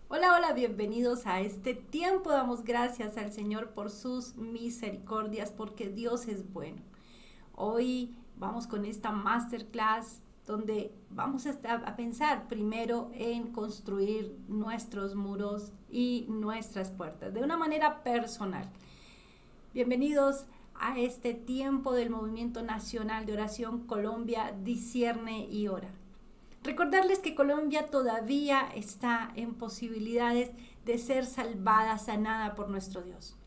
Hola, hola, bienvenidos a este tiempo. Damos gracias al Señor por sus misericordias, porque Dios es bueno. Hoy vamos con esta masterclass donde vamos a pensar primero en construir nuestros muros y nuestras puertas de una manera personal. Bienvenidos a este tiempo del Movimiento Nacional de Oración Colombia Discierne y Ora. Recordarles que Colombia todavía está en posibilidades de ser salvada, sanada por nuestro Dios.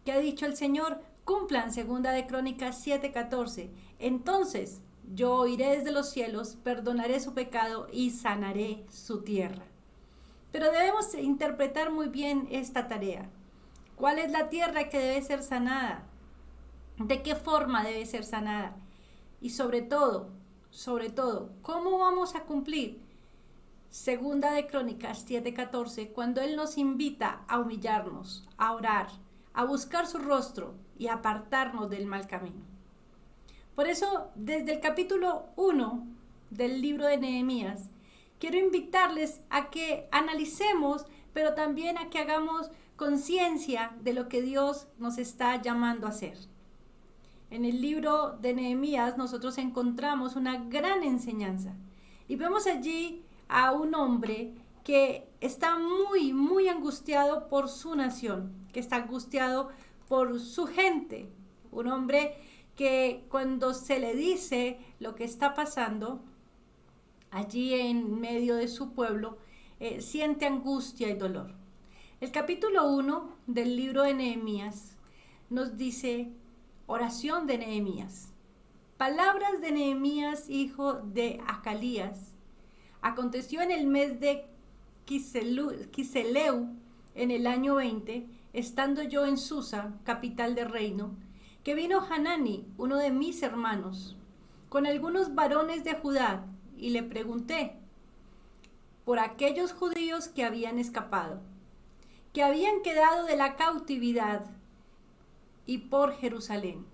¿Qué ha dicho el Señor? Cumplan segunda de Crónicas 7:14. Entonces yo oiré desde los cielos, perdonaré su pecado y sanaré su tierra. Pero debemos interpretar muy bien esta tarea. ¿Cuál es la tierra que debe ser sanada? ¿De qué forma debe ser sanada? Y sobre todo, ¿cómo vamos a cumplir? Segunda de Crónicas 7:14, cuando Él nos invita a humillarnos, a orar, a buscar su rostro y a apartarnos del mal camino. Por eso, desde el capítulo 1 del libro de Nehemías, quiero invitarles a que analicemos, pero también a que hagamos conciencia de lo que Dios nos está llamando a hacer. En el libro de Nehemías nosotros encontramos una gran enseñanza y vemos allí a un hombre que está muy angustiado por su nación, que está angustiado por su gente. Un hombre que cuando se le dice lo que está pasando allí en medio de su pueblo, siente angustia y dolor. El capítulo 1 del libro de Nehemías nos dice: oración de Nehemías. Palabras de Nehemías, hijo de Acalías. Aconteció en el mes de Quiseleu, en el año 20, estando yo en Susa, capital del reino, que vino Hanani, uno de mis hermanos, con algunos varones de Judá, y le pregunté por aquellos judíos que habían escapado, que habían quedado de la cautividad, y por Jerusalén.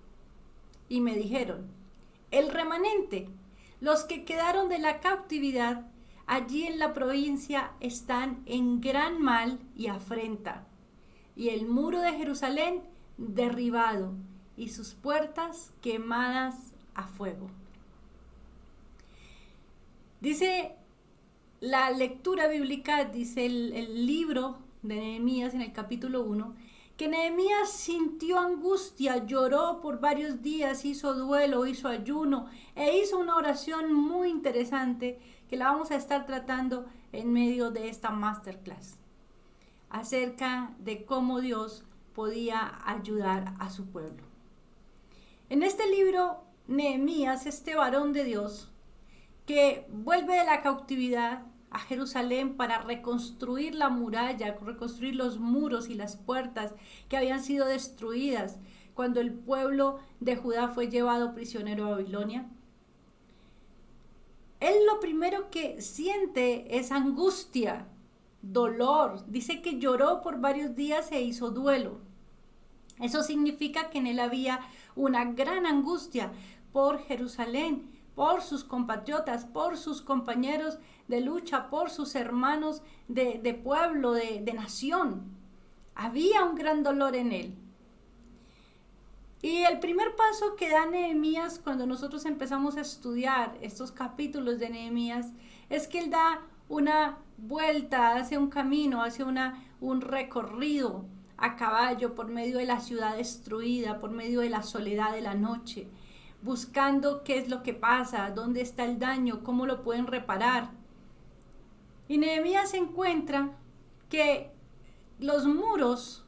Y me dijeron: el remanente, los que quedaron de la cautividad, allí en la provincia están en gran mal y afrenta, y el muro de Jerusalén derribado, y sus puertas quemadas a fuego. Dice la lectura bíblica, dice el libro de Nehemías en el capítulo 1, que Nehemías sintió angustia, lloró por varios días, hizo duelo, hizo ayuno e hizo una oración muy interesante que la vamos a estar tratando en medio de esta masterclass, acerca de cómo Dios podía ayudar a su pueblo. En este libro, Nehemías, este varón de Dios, que vuelve de la cautividad a Jerusalén para reconstruir la muralla, reconstruir los muros y las puertas que habían sido destruidas cuando el pueblo de Judá fue llevado prisionero a Babilonia. Él lo primero que siente es angustia, dolor. Dice que lloró por varios días e hizo duelo. Eso significa que en él había una gran angustia por Jerusalén, por sus compatriotas, por sus compañeros de lucha, por sus hermanos de pueblo, de nación. Había un gran dolor en él. Y el primer paso que da Nehemías cuando nosotros empezamos a estudiar estos capítulos de Nehemías es que él da una vuelta, hace un camino, hace un recorrido a caballo por medio de la ciudad destruida, por medio de la soledad de la noche, buscando qué es lo que pasa, dónde está el daño, cómo lo pueden reparar. Y Nehemías encuentra que los muros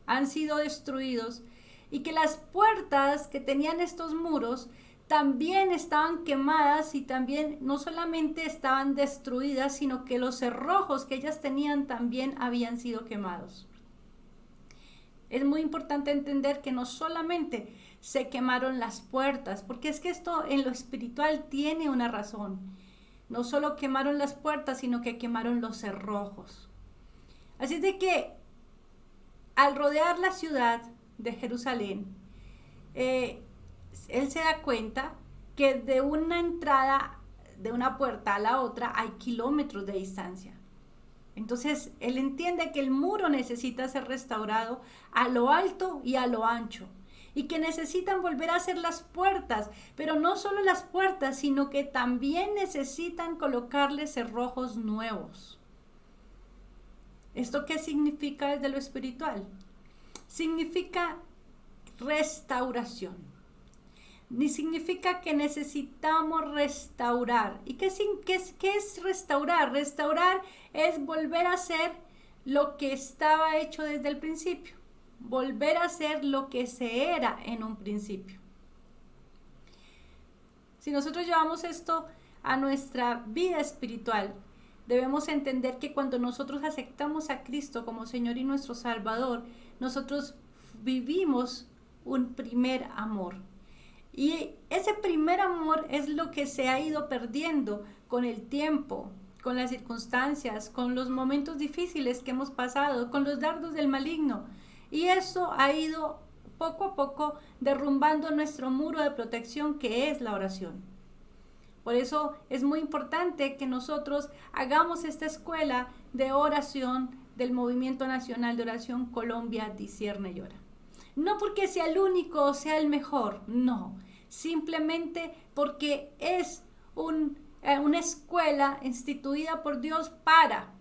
han sido destruidos y que las puertas que tenían estos muros también estaban quemadas y también no solamente estaban destruidas, sino que los cerrojos que ellas tenían también habían sido quemados. Es muy importante entender que no solamente se quemaron las puertas, porque es que esto en lo espiritual tiene una razón. No solo quemaron las puertas, sino que quemaron los cerrojos. Así de que al rodear la ciudad de Jerusalén, él se da cuenta que de una entrada, de una puerta a la otra, hay kilómetros de distancia. Entonces, él entiende que el muro necesita ser restaurado a lo alto y a lo ancho. Y que necesitan volver a hacer las puertas, pero no solo las puertas, sino que también necesitan colocarle cerrojos nuevos. ¿Esto qué significa desde lo espiritual? Significa restauración. Ni significa que necesitamos restaurar. ¿Y qué es restaurar? Restaurar es volver a hacer lo que estaba hecho desde el principio. Volver a hacer lo que se era en un principio. Si nosotros llevamos esto a nuestra vida espiritual, debemos entender que cuando nosotros aceptamos a Cristo como Señor y nuestro Salvador, nosotros vivimos un primer amor. Y ese primer amor es lo que se ha ido perdiendo con el tiempo, con las circunstancias, con los momentos difíciles que hemos pasado, con los dardos del maligno. Y eso ha ido poco a poco derrumbando nuestro muro de protección, que es la oración. Por eso es muy importante que nosotros hagamos esta escuela de oración del Movimiento Nacional de Oración Colombia Discierne y Ora. No porque sea el único o sea el mejor, no. Simplemente porque es una escuela instituida por Dios para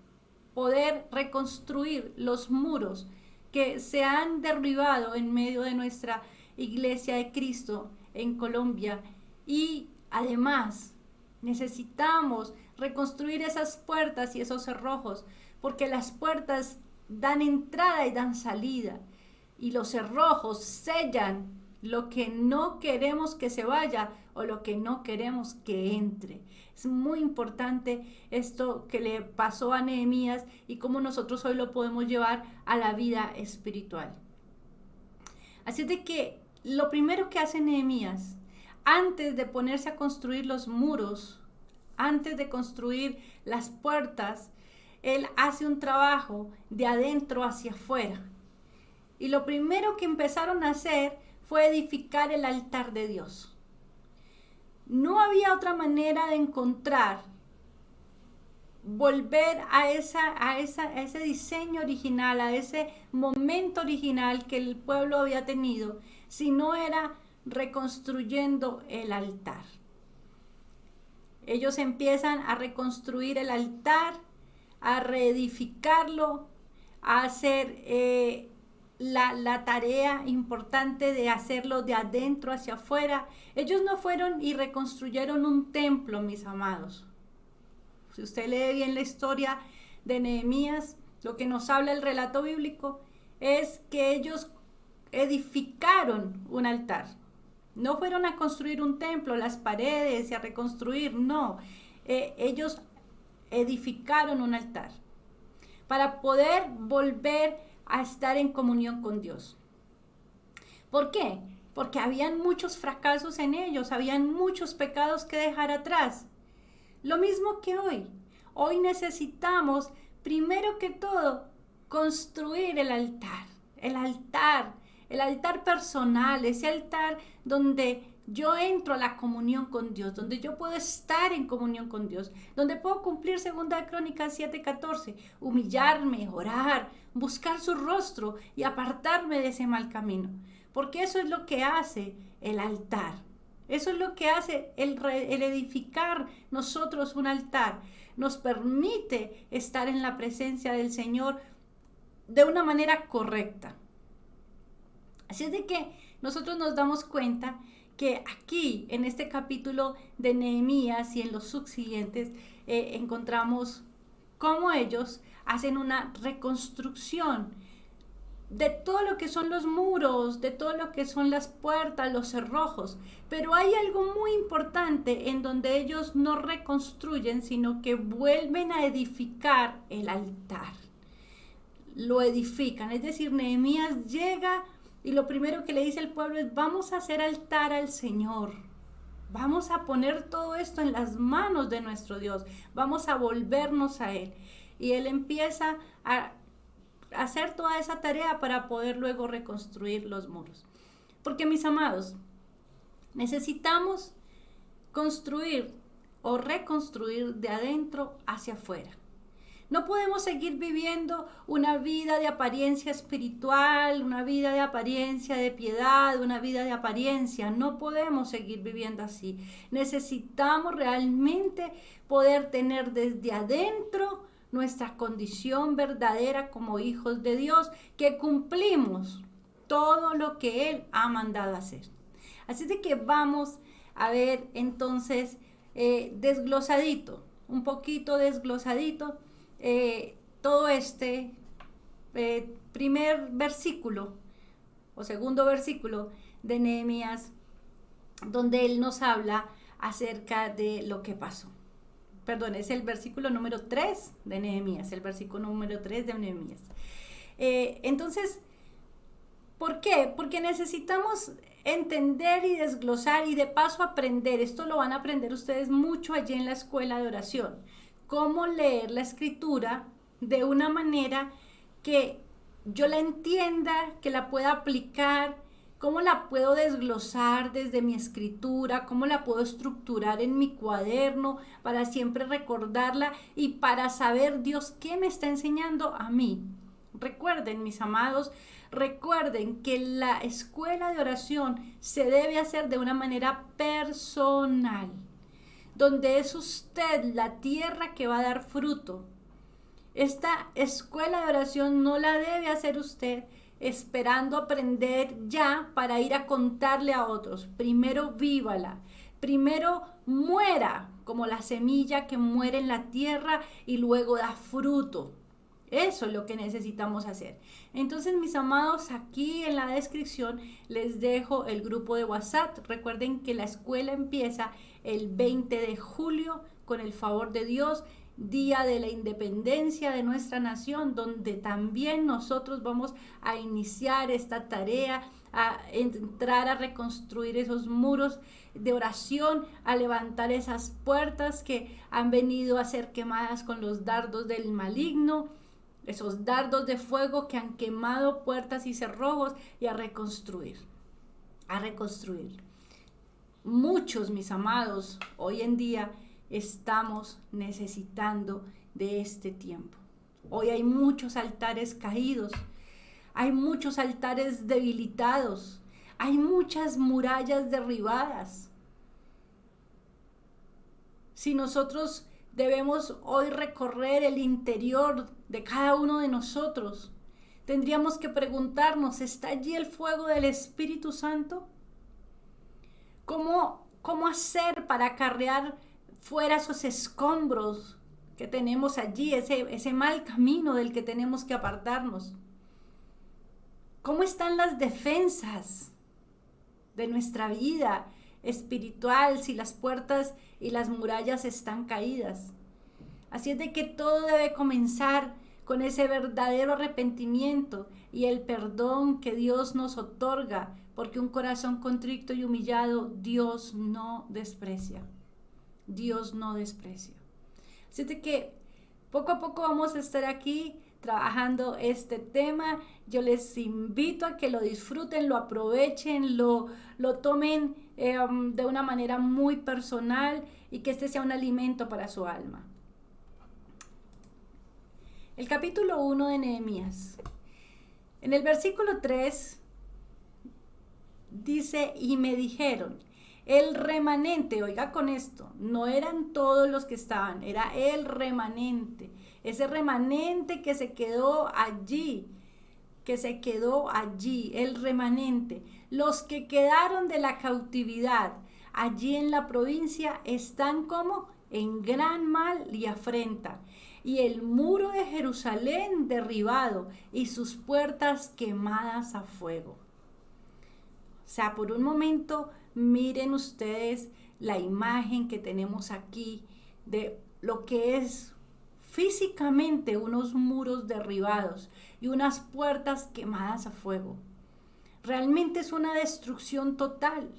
poder reconstruir los muros que se han derribado en medio de nuestra Iglesia de Cristo en Colombia. Y además necesitamos reconstruir esas puertas y esos cerrojos, porque las puertas dan entrada y dan salida, y los cerrojos sellan lo que no queremos que se vaya o lo que no queremos que entre. Es muy importante esto que le pasó a Nehemías y cómo nosotros hoy lo podemos llevar a la vida espiritual. Así de que lo primero que hace Nehemías, antes de ponerse a construir los muros, antes de construir las puertas, él hace un trabajo de adentro hacia afuera. Y lo primero que empezaron a hacer fue edificar el altar de Dios. No había otra manera de encontrar, volver a ese diseño original, a ese momento original que el pueblo había tenido, si no era reconstruyendo el altar. Ellos empiezan a reconstruir el altar, a reedificarlo, a hacer la tarea importante de hacerlo de adentro hacia afuera. Ellos no fueron y reconstruyeron un templo, mis amados. Si usted lee bien la historia de Nehemías, lo que nos habla el relato bíblico es que ellos edificaron un altar. No fueron a construir un templo, las paredes y a reconstruir, no. Ellos edificaron un altar para poder volver a estar en comunión con Dios. ¿Por qué? Porque habían muchos fracasos en ellos, habían muchos pecados que dejar atrás. Lo mismo que hoy. Hoy necesitamos, primero que todo, construir el altar. El altar personal, ese altar donde yo entro a la comunión con Dios, donde yo puedo estar en comunión con Dios, donde puedo cumplir 2 Crónicas 7:14, humillarme, orar, buscar su rostro y apartarme de ese mal camino. Porque eso es lo que hace el altar. Eso es lo que hace el edificar nosotros un altar. Nos permite estar en la presencia del Señor de una manera correcta. Así es de que nosotros nos damos cuenta que aquí, en este capítulo de Nehemías y en los subsiguientes, encontramos cómo ellos hacen una reconstrucción de todo lo que son los muros, de todo lo que son las puertas, los cerrojos. Pero hay algo muy importante en donde ellos no reconstruyen, sino que vuelven a edificar el altar. Lo edifican, es decir, Nehemías llega y lo primero que le dice al pueblo es: vamos a hacer altar al Señor. Vamos a poner todo esto en las manos de nuestro Dios. Vamos a volvernos a Él. Y Él empieza a hacer toda esa tarea para poder luego reconstruir los muros. Porque, mis amados, necesitamos construir o reconstruir de adentro hacia afuera. No podemos seguir viviendo una vida de apariencia espiritual, una vida de apariencia de piedad, una vida de apariencia. No podemos seguir viviendo así. Necesitamos realmente poder tener desde adentro nuestra condición verdadera como hijos de Dios, que cumplimos todo lo que Él ha mandado hacer. Así de que vamos a ver entonces desglosadito, un poquito desglosadito, todo este primer versículo o segundo versículo de Nehemías, donde él nos habla acerca de lo que pasó. Perdón, es el versículo número 3 de Nehemías, el versículo número 3 de Nehemías. Entonces, ¿por qué? Porque necesitamos entender y desglosar y de paso aprender. Esto lo van a aprender ustedes mucho allí en la escuela de oración. Cómo leer la escritura de una manera que yo la entienda, que la pueda aplicar, cómo la puedo desglosar desde mi escritura, cómo la puedo estructurar en mi cuaderno para siempre recordarla y para saber Dios qué me está enseñando a mí. Recuerden, mis amados, recuerden que la escuela de oración se debe hacer de una manera personal, donde es usted la tierra que va a dar fruto. Esta escuela de oración no la debe hacer usted esperando aprender ya para ir a contarle a otros. Primero vívala, primero muera como la semilla que muere en la tierra y luego da fruto. Eso es lo que necesitamos hacer. Entonces, mis amados, aquí en la descripción les dejo el grupo de WhatsApp. Recuerden que la escuela empieza el 20 de julio con el favor de Dios, día de la independencia de nuestra nación, donde también nosotros vamos a iniciar esta tarea, a entrar a reconstruir esos muros de oración, a levantar esas puertas que han venido a ser quemadas con los dardos del maligno, esos dardos de fuego que han quemado puertas y cerrojos, y a reconstruir, a reconstruir. Muchos, mis amados, hoy en día estamos necesitando de este tiempo. Hoy hay muchos altares caídos, hay muchos altares debilitados, hay muchas murallas derribadas. Si nosotros debemos hoy recorrer el interior de cada uno de nosotros, tendríamos que preguntarnos, ¿está allí el fuego del Espíritu Santo? ¿Cómo hacer para acarrear fuera esos escombros que tenemos allí, ese mal camino del que tenemos que apartarnos? ¿Cómo están las defensas de nuestra vida espiritual si las puertas y las murallas están caídas? Así es de que todo debe comenzar con ese verdadero arrepentimiento y el perdón que Dios nos otorga, porque un corazón contrito y humillado Dios no desprecia. Dios no desprecia. Así es de que poco a poco vamos a estar aquí trabajando este tema. Yo les invito a que lo disfruten, lo aprovechen, lo tomen de una manera muy personal y que este sea un alimento para su alma. El capítulo 1 de Nehemías. En el versículo 3 dice, y me dijeron, el remanente, oiga con esto, no eran todos los que estaban, era el remanente, ese remanente que se quedó allí, el remanente. Los que quedaron de la cautividad allí en la provincia están como en gran mal y afrenta, y el muro de Jerusalén derribado y sus puertas quemadas a fuego. O sea, por un momento miren ustedes la imagen que tenemos aquí de lo que es físicamente unos muros derribados y unas puertas quemadas a fuego. Realmente es una destrucción total.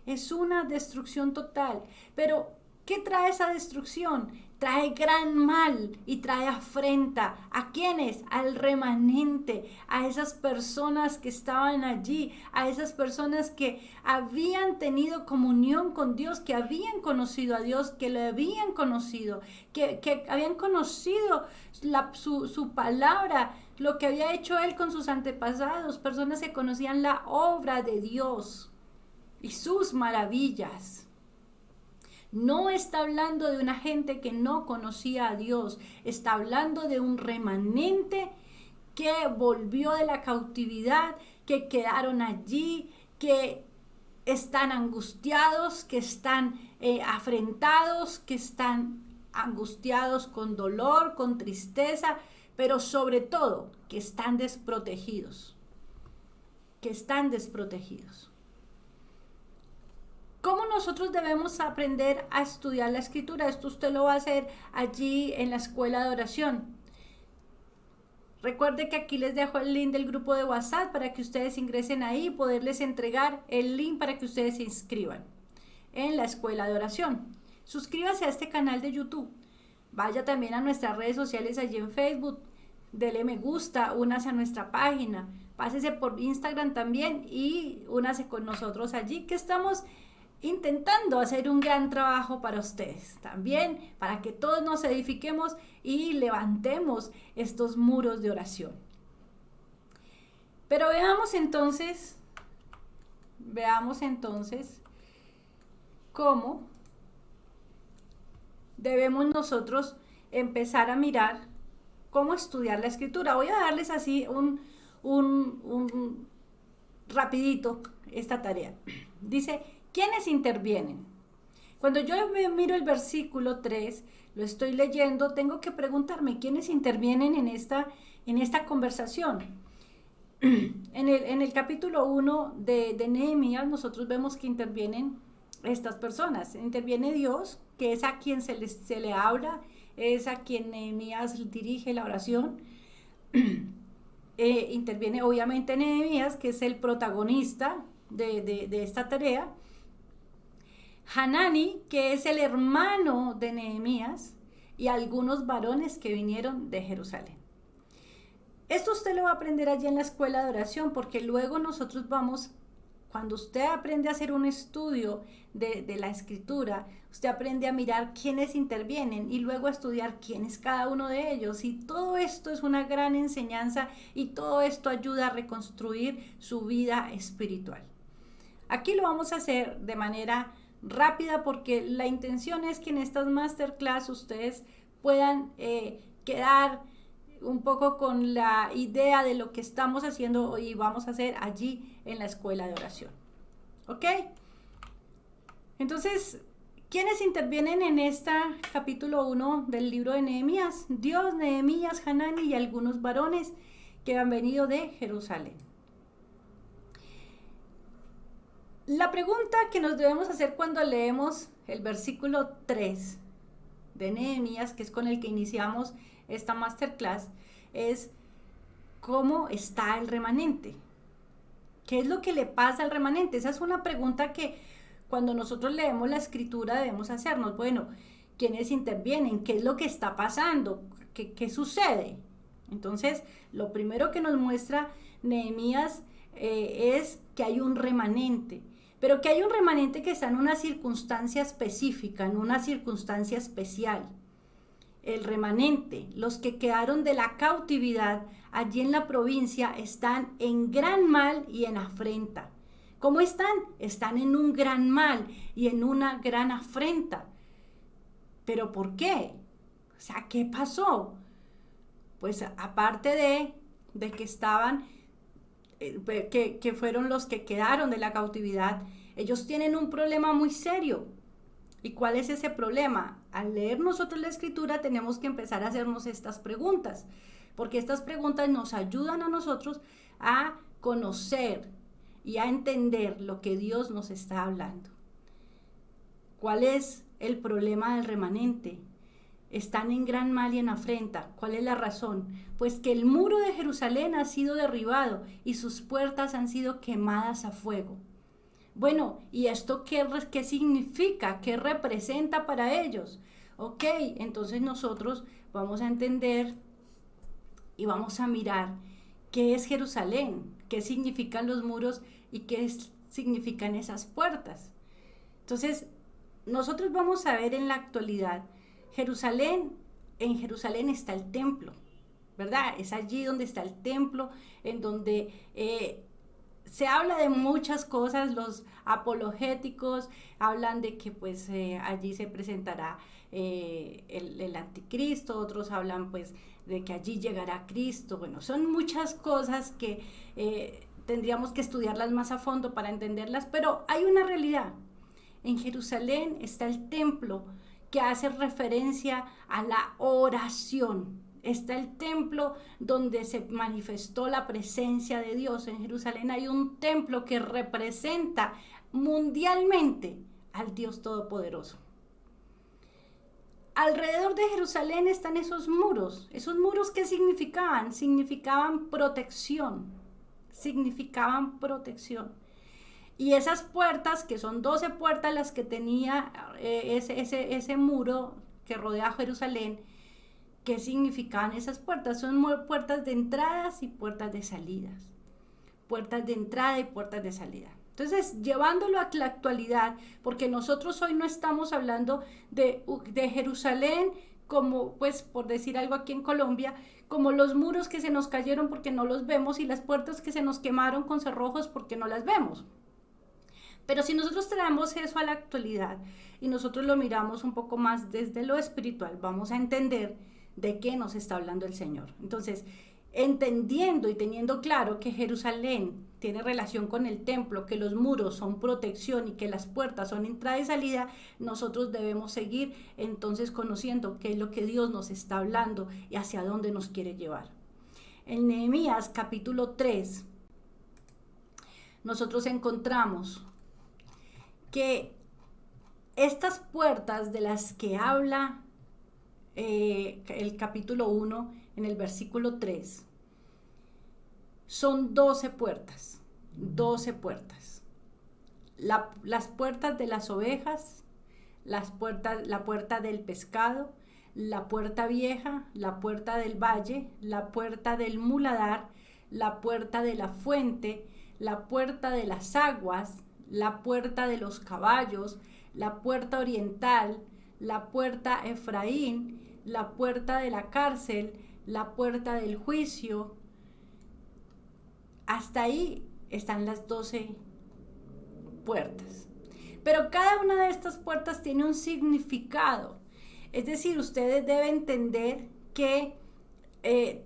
Es una destrucción total. Pero, ¿qué trae esa destrucción? trae gran mal y trae afrenta. ¿A quiénes? Al remanente, a esas personas que estaban allí, a esas personas que habían tenido comunión con Dios, que habían conocido a Dios, que le habían conocido, que habían conocido su palabra, lo que había hecho Él con sus antepasados, personas que conocían la obra de Dios y sus maravillas. No está hablando de una gente que no conocía a Dios, está hablando de un remanente que volvió de la cautividad, que quedaron allí, que están angustiados, que están afrentados, que están angustiados con dolor, con tristeza, pero sobre todo que están desprotegidos, que están desprotegidos. ¿Cómo nosotros debemos aprender a estudiar la escritura? Esto usted lo va a hacer allí en la escuela de oración. Recuerde que aquí les dejo el link del grupo de WhatsApp para que ustedes ingresen ahí y poderles entregar el link para que ustedes se inscriban en la escuela de oración. Suscríbase a este canal de YouTube. Vaya también a nuestras redes sociales allí en Facebook. Dele me gusta, únase a nuestra página. Pásese por Instagram también y únase con nosotros allí que estamos intentando hacer un gran trabajo para ustedes también, para que todos nos edifiquemos y levantemos estos muros de oración. Pero veamos entonces cómo debemos nosotros empezar a mirar cómo estudiar la escritura. Voy a darles así un rapidito esta tarea. Dice, ¿quiénes intervienen? Cuando yo miro el versículo 3, lo estoy leyendo, tengo que preguntarme quiénes intervienen en esta conversación. En el capítulo 1 de Nehemías, nosotros vemos que intervienen estas personas. Interviene Dios, que es a quien se le habla, es a quien Nehemías dirige la oración. Interviene obviamente Nehemías, que es el protagonista de esta tarea. Hanani, que es el hermano de Nehemías, y algunos varones que vinieron de Jerusalén. Esto usted lo va a aprender allí en la escuela de oración, porque luego nosotros vamos, cuando usted aprende a hacer un estudio de la escritura, usted aprende a mirar quiénes intervienen y luego a estudiar quién es cada uno de ellos. Y todo esto es una gran enseñanza y todo esto ayuda a reconstruir su vida espiritual. Aquí lo vamos a hacer de manera rápida porque la intención es que en estas masterclass ustedes puedan quedar un poco con la idea de lo que estamos haciendo y vamos a hacer allí en la escuela de oración. ¿Ok? Entonces, ¿quiénes intervienen en este capítulo 1 del libro de Nehemías? Dios, Nehemías, Hanani y algunos varones que han venido de Jerusalén. La pregunta que nos debemos hacer cuando leemos el versículo 3 de Nehemías, que es con el que iniciamos esta masterclass, es ¿cómo está el remanente? ¿Qué es lo que le pasa al remanente? Esa es una pregunta que cuando nosotros leemos la escritura debemos hacernos. Bueno, ¿quiénes intervienen? ¿Qué es lo que está pasando? ¿Qué sucede? Entonces, lo primero que nos muestra Nehemías es que hay un remanente. Pero que hay un remanente que está en una circunstancia específica, en una circunstancia especial. El remanente, los que quedaron de la cautividad allí en la provincia, están en gran mal y en afrenta. ¿Cómo están? Están en un gran mal y en una gran afrenta. ¿Pero por qué? O sea, ¿qué pasó? Pues aparte de que estaban... que fueron los que quedaron de la cautividad, ellos tienen un problema muy serio. ¿Y cuál es ese problema? Al leer nosotros la escritura tenemos que empezar a hacernos estas preguntas, porque estas preguntas nos ayudan a nosotros a conocer y a entender lo que Dios nos está hablando. ¿Cuál es el problema del remanente? Están en gran mal y en afrenta. ¿Cuál es la razón? Pues que el muro de Jerusalén ha sido derribado y sus puertas han sido quemadas a fuego. Bueno, ¿y esto qué significa? ¿Qué representa para ellos? Ok, entonces nosotros vamos a entender y vamos a mirar qué es Jerusalén, qué significan los muros y significan esas puertas. Entonces, nosotros vamos a ver en la actualidad, en Jerusalén está el templo, ¿verdad? Es allí donde está el templo, en donde se habla de muchas cosas. Los apologéticos hablan de que pues allí se presentará el anticristo, otros hablan pues de que allí llegará Cristo. Bueno, son muchas cosas que tendríamos que estudiarlas más a fondo para entenderlas, pero hay una realidad. En Jerusalén está el templo que hace referencia a la oración. Está el templo donde se manifestó la presencia de Dios. En Jerusalén hay un templo que representa mundialmente al Dios Todopoderoso. Alrededor de Jerusalén están esos muros. ¿Esos muros qué significaban? Significaban protección. Significaban protección. Y esas puertas, que son 12 puertas las que tenía ese muro que rodea Jerusalén, ¿qué significaban esas puertas? Son puertas de entradas y puertas de salidas. Puertas de entrada y puertas de salida. Entonces, llevándolo a la actualidad, porque nosotros hoy no estamos hablando de Jerusalén como, pues, por decir algo aquí en Colombia, como los muros que se nos cayeron porque no los vemos y las puertas que se nos quemaron con cerrojos porque no las vemos. Pero si nosotros traemos eso a la actualidad y nosotros lo miramos un poco más desde lo espiritual, vamos a entender de qué nos está hablando el Señor. Entonces, entendiendo y teniendo claro que Jerusalén tiene relación con el templo, que los muros son protección y que las puertas son entrada y salida, nosotros debemos seguir entonces conociendo qué es lo que Dios nos está hablando y hacia dónde nos quiere llevar. En Nehemías capítulo 3, nosotros encontramos que estas puertas de las que habla el capítulo 1 en el versículo 3 son 12 puertas, 12 puertas. Las puertas de las ovejas, la puerta del pescado, la puerta vieja, la puerta del valle, la puerta del muladar, la puerta de la fuente, la puerta de las aguas, la puerta de los caballos, la puerta oriental, la puerta Efraín, la puerta de la cárcel, la puerta del juicio. Hasta ahí están las 12 puertas. Pero cada una de estas puertas tiene un significado. Es decir, ustedes deben entender que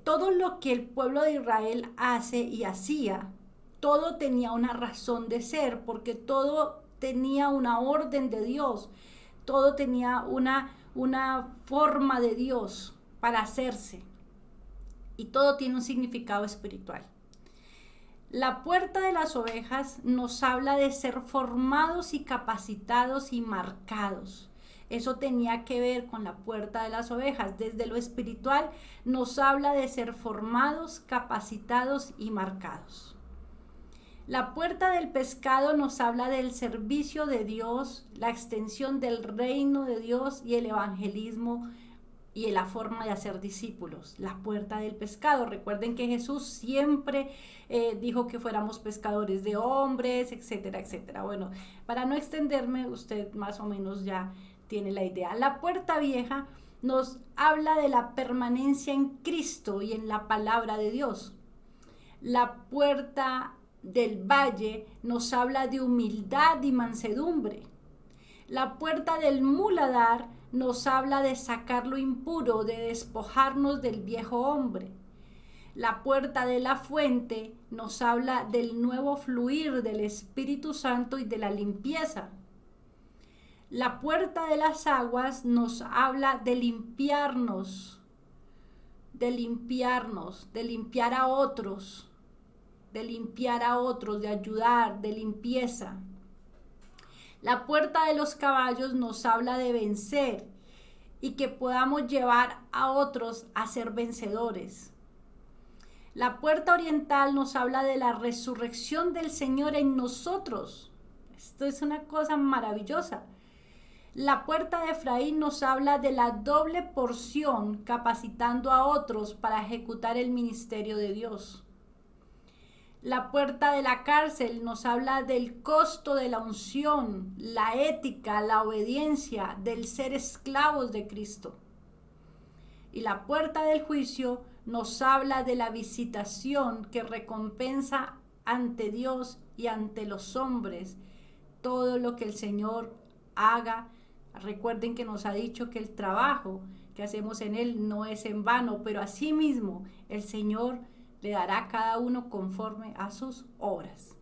todo lo que el pueblo de Israel hace y hacía, todo tenía una razón de ser, porque todo tenía una orden de Dios, todo tenía una forma de Dios para hacerse, y todo tiene un significado espiritual. La puerta de las ovejas nos habla de ser formados y capacitados y marcados. Eso tenía que ver con la puerta de las ovejas. Desde lo espiritual nos habla de ser formados, capacitados y marcados. La puerta del pescado nos habla del servicio de Dios, la extensión del reino de Dios y el evangelismo y la forma de hacer discípulos. La puerta del pescado. Recuerden que Jesús siempre dijo que fuéramos pescadores de hombres, etcétera, etcétera. Bueno, para no extenderme, usted más o menos ya tiene la idea. La puerta vieja nos habla de la permanencia en Cristo y en la palabra de Dios. La puerta del valle nos habla de humildad y mansedumbre. La puerta del muladar nos habla de sacar lo impuro, de despojarnos del viejo hombre. La puerta de la fuente nos habla del nuevo fluir del Espíritu Santo y de la limpieza. La puerta de las aguas nos habla de limpiarnos, de limpiar a otros, de ayudar, de limpieza. La puerta de los caballos nos habla de vencer y que podamos llevar a otros a ser vencedores. La puerta oriental nos habla de la resurrección del Señor en nosotros. Esto es una cosa maravillosa. La puerta de Efraín nos habla de la doble porción capacitando a otros para ejecutar el ministerio de Dios. La puerta de la cárcel nos habla del costo de la unción, la ética, la obediencia, del ser esclavos de Cristo. Y la puerta del juicio nos habla de la visitación que recompensa ante Dios y ante los hombres todo lo que el Señor haga. Recuerden que nos ha dicho que el trabajo que hacemos en Él no es en vano, pero asimismo el Señor le dará a cada uno conforme a sus obras.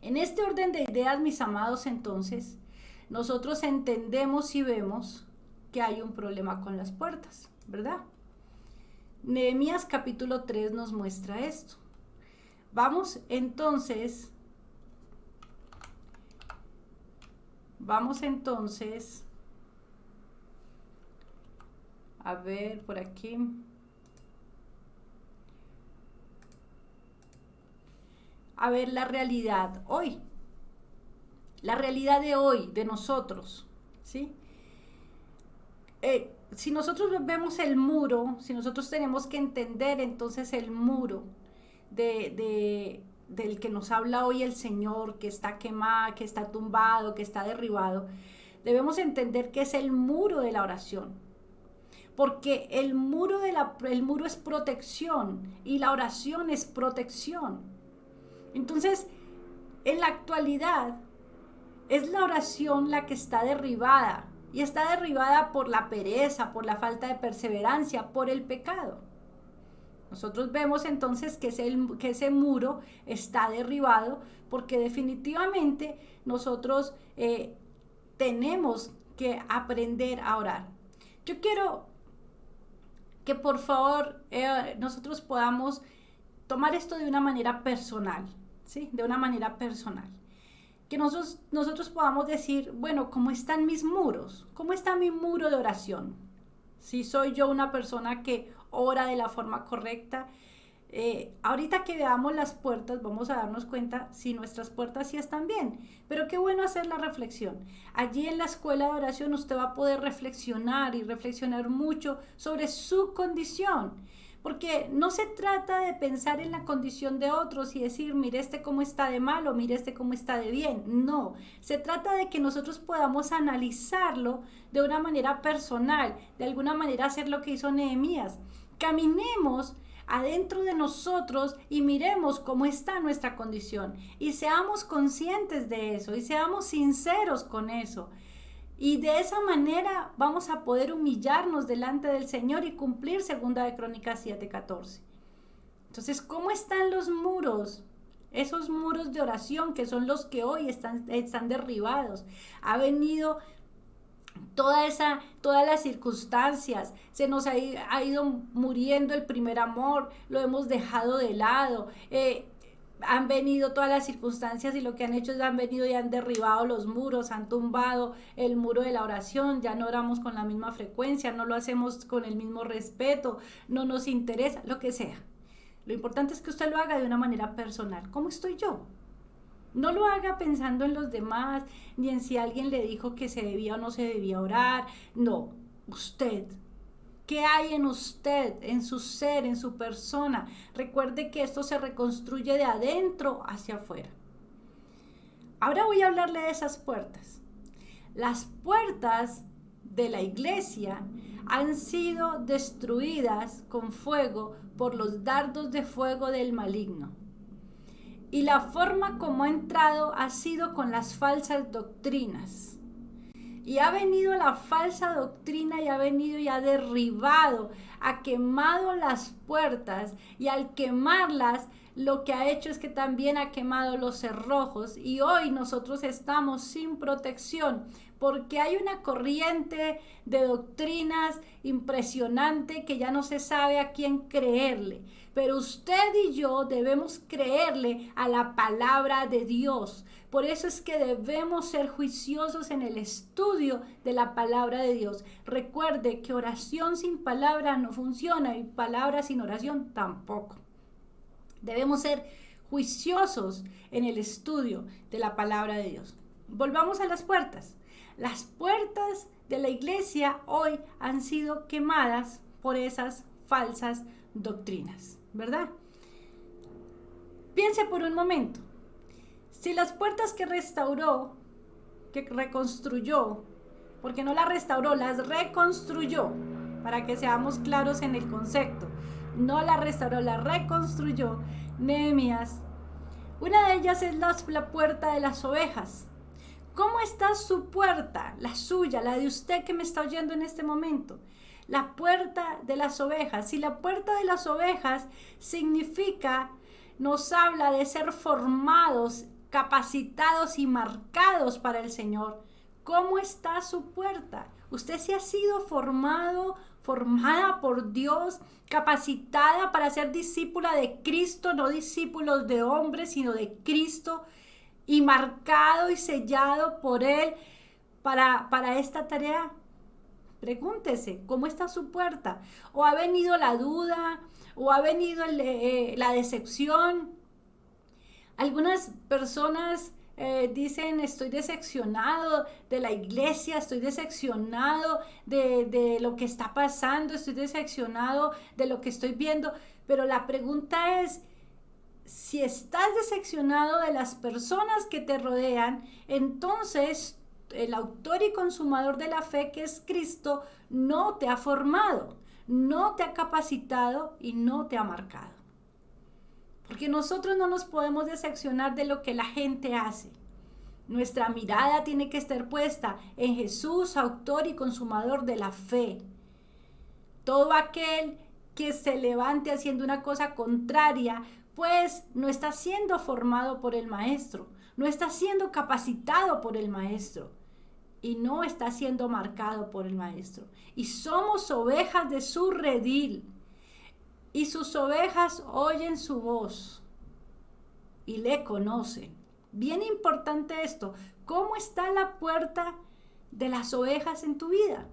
En este orden de ideas, mis amados, entonces, nosotros entendemos y vemos que hay un problema con las puertas, ¿verdad? Nehemías capítulo 3 nos muestra esto. Vamos entonces a ver por aquí. A ver la realidad hoy, la realidad de hoy, de nosotros, ¿sí? Si nosotros vemos el muro, si nosotros tenemos que entender entonces el muro del que nos habla hoy el Señor, que está quemado, que está tumbado, que está derribado, debemos entender que es el muro de la oración. Porque el muro es protección y la oración es protección. Entonces, en la actualidad, es la oración la que está derribada. Y está derribada por la pereza, por la falta de perseverancia, por el pecado. Nosotros vemos entonces que ese muro está derribado porque definitivamente nosotros tenemos que aprender a orar. Yo quiero que por favor nosotros podamos tomar esto de una manera personal, ¿sí? De una manera personal. Que nosotros podamos decir, bueno, ¿cómo están mis muros? ¿Cómo está mi muro de oración? Si soy yo una persona que ora de la forma correcta. Ahorita que veamos las puertas, vamos a darnos cuenta si nuestras puertas sí están bien. Pero qué bueno hacer la reflexión. Allí en la escuela de oración usted va a poder reflexionar y reflexionar mucho sobre su condición. Porque no se trata de pensar en la condición de otros y decir, mire este cómo está de malo, mire este cómo está de bien. No, se trata de que nosotros podamos analizarlo de una manera personal, de alguna manera hacer lo que hizo Nehemías. Caminemos adentro de nosotros y miremos cómo está nuestra condición y seamos conscientes de eso y seamos sinceros con eso. Y de esa manera vamos a poder humillarnos delante del Señor y cumplir 2 de Crónicas 7:14. Entonces, ¿cómo están los muros? Esos muros de oración que son los que hoy están derribados. Ha venido todas las circunstancias, se nos ha ido muriendo el primer amor, lo hemos dejado de lado. Han venido todas las circunstancias y lo que han hecho es han venido y han derribado los muros, han tumbado el muro de la oración, ya no oramos con la misma frecuencia, no lo hacemos con el mismo respeto, no nos interesa, lo que sea. Lo importante es que usted lo haga de una manera personal. ¿Cómo estoy yo? No lo haga pensando en los demás, ni en si alguien le dijo que se debía o no se debía orar. No, usted. ¿Qué hay en usted, en su ser, en su persona? Recuerde que esto se reconstruye de adentro hacia afuera. Ahora voy a hablarle de esas puertas. Las puertas de la iglesia han sido destruidas con fuego por los dardos de fuego del maligno. Y la forma como ha entrado ha sido con las falsas doctrinas. Y ha venido la falsa doctrina y ha venido y ha derribado, ha quemado las puertas y al quemarlas lo que ha hecho es que también ha quemado los cerrojos y hoy nosotros estamos sin protección porque hay una corriente de doctrinas impresionante que ya no se sabe a quién creerle. Pero usted y yo debemos creerle a la palabra de Dios. Por eso es que debemos ser juiciosos en el estudio de la palabra de Dios. Recuerde que oración sin palabra no funciona y palabra sin oración tampoco. Debemos ser juiciosos en el estudio de la palabra de Dios. Volvamos a las puertas. las puertas de la iglesia hoy han sido quemadas por esas falsas doctrinas, ¿verdad? Piense por un momento. Si las puertas que restauró, que reconstruyó, porque no las restauró, las reconstruyó, para que seamos claros en el concepto, no las restauró, las reconstruyó Nehemías. Una de ellas es la puerta de las ovejas. ¿Cómo está su puerta, la suya, la de usted que me está oyendo en este momento? La puerta de las ovejas. Si la puerta de las ovejas significa, nos habla de ser formados, capacitados y marcados para el Señor. ¿Cómo está su puerta? Usted se ha sido formado, formada por Dios, capacitada para ser discípula de Cristo, no discípulos de hombres, sino de Cristo, y marcado y sellado por Él para esta tarea. Pregúntese, ¿cómo está su puerta? ¿O ha venido la duda? ¿O ha venido la decepción? Algunas personas dicen, estoy decepcionado de la iglesia, estoy decepcionado de lo que está pasando, estoy decepcionado de lo que estoy viendo. Pero la pregunta es, si estás decepcionado de las personas que te rodean, entonces el autor y consumador de la fe, que es Cristo, no te ha formado, no te ha capacitado y no te ha marcado. Porque nosotros no nos podemos decepcionar de lo que la gente hace. Nuestra mirada tiene que estar puesta en Jesús, autor y consumador de la fe. Todo aquel que se levante haciendo una cosa contraria, pues no está siendo formado por el Maestro, no está siendo capacitado por el Maestro y no está siendo marcado por el Maestro. Y somos ovejas de su redil. Y sus ovejas oyen su voz y le conocen. Bien importante esto. ¿Cómo está la puerta de las ovejas en tu vida?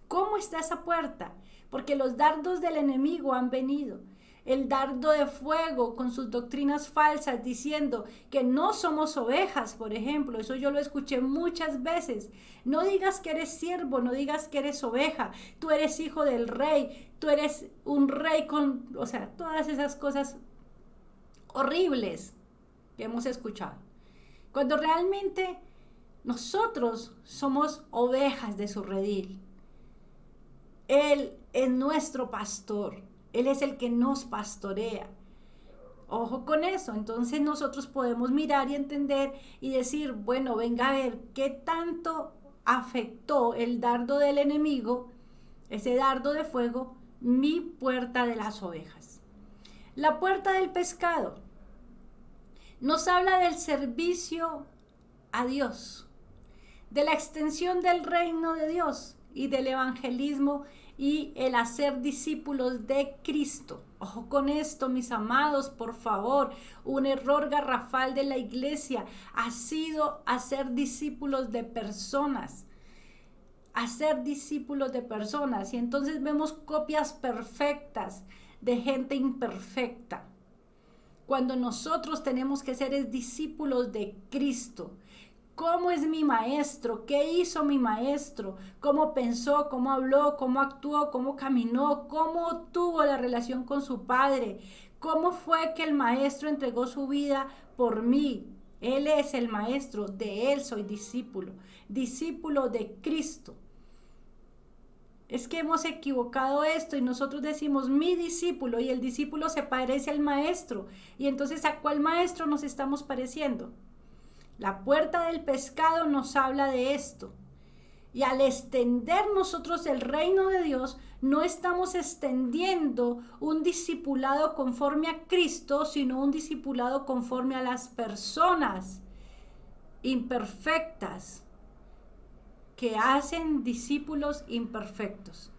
¿Cómo está esa puerta? Porque los dardos del enemigo han venido. El dardo de fuego con sus doctrinas falsas diciendo que no somos ovejas, por ejemplo. Eso yo lo escuché muchas veces. No digas que eres siervo, no digas que eres oveja. Tú eres hijo del rey, tú eres un rey todas esas cosas horribles que hemos escuchado. Cuando realmente nosotros somos ovejas de su redil. Él es nuestro pastor. Él es el que nos pastorea. Ojo con eso. Entonces nosotros podemos mirar y entender y decir, bueno, venga a ver qué tanto afectó el dardo del enemigo, ese dardo de fuego, mi puerta de las ovejas. La puerta del pescado nos habla del servicio a Dios, de la extensión del reino de Dios y del evangelismo y el hacer discípulos de Cristo. Ojo con esto, mis amados, por favor. Un error garrafal de la iglesia ha sido hacer discípulos de personas. Hacer discípulos de personas. Y entonces vemos copias perfectas de gente imperfecta. Cuando nosotros tenemos que ser discípulos de Cristo. ¿Cómo es mi maestro? ¿Qué hizo mi maestro? ¿Cómo pensó? ¿Cómo habló? ¿Cómo actuó? ¿Cómo caminó? ¿Cómo tuvo la relación con su padre? ¿Cómo fue que el maestro entregó su vida por mí? Él es el maestro, de él soy discípulo, discípulo de Cristo. Es que hemos equivocado esto y nosotros decimos mi discípulo y el discípulo se parece al maestro. Y entonces, ¿a cuál maestro nos estamos pareciendo? La puerta del pescado nos habla de esto. Y al extender nosotros el reino de Dios, no estamos extendiendo un discipulado conforme a Cristo, sino un discipulado conforme a las personas imperfectas que hacen discípulos imperfectos.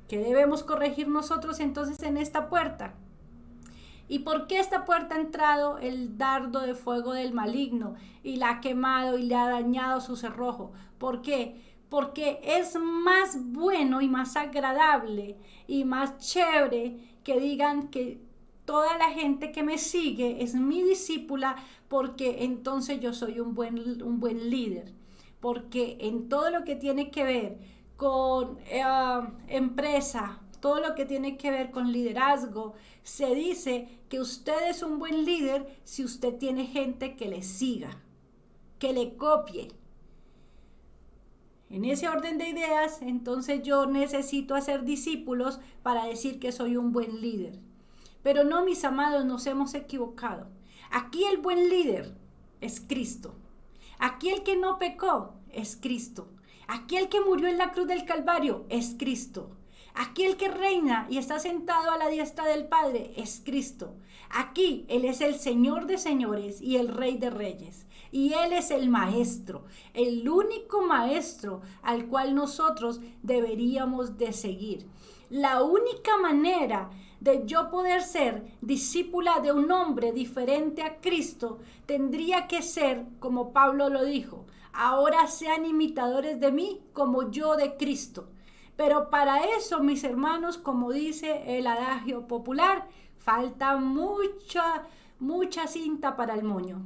¿Qué debemos corregir nosotros entonces en esta puerta? ¿Y por qué esta puerta ha entrado el dardo de fuego del maligno y la ha quemado y le ha dañado su cerrojo? ¿Por qué? Porque es más bueno y más agradable y más chévere que digan que toda la gente que me sigue es mi discípula, porque entonces yo soy un buen líder. porque en todo lo que tiene que ver con empresa, todo lo que tiene que ver con liderazgo, se dice que usted es un buen líder si usted tiene gente que le siga, que le copie. En ese orden de ideas, entonces yo necesito hacer discípulos para decir que soy un buen líder. Pero no, mis amados, nos hemos equivocado. Aquí el buen líder es Cristo. Aquí el que no pecó es Cristo. Aquí el que murió en la cruz del Calvario es Cristo. Aquí el que reina y está sentado a la diestra del Padre es Cristo. Aquí Él es el Señor de señores y el Rey de reyes. Y Él es el Maestro, el único Maestro al cual nosotros deberíamos de seguir. La única manera de yo poder ser discípula de un hombre diferente a Cristo tendría que ser, como Pablo lo dijo, ahora sean imitadores de mí como yo de Cristo. Pero para eso, mis hermanos, como dice el adagio popular, falta mucha cinta para el moño.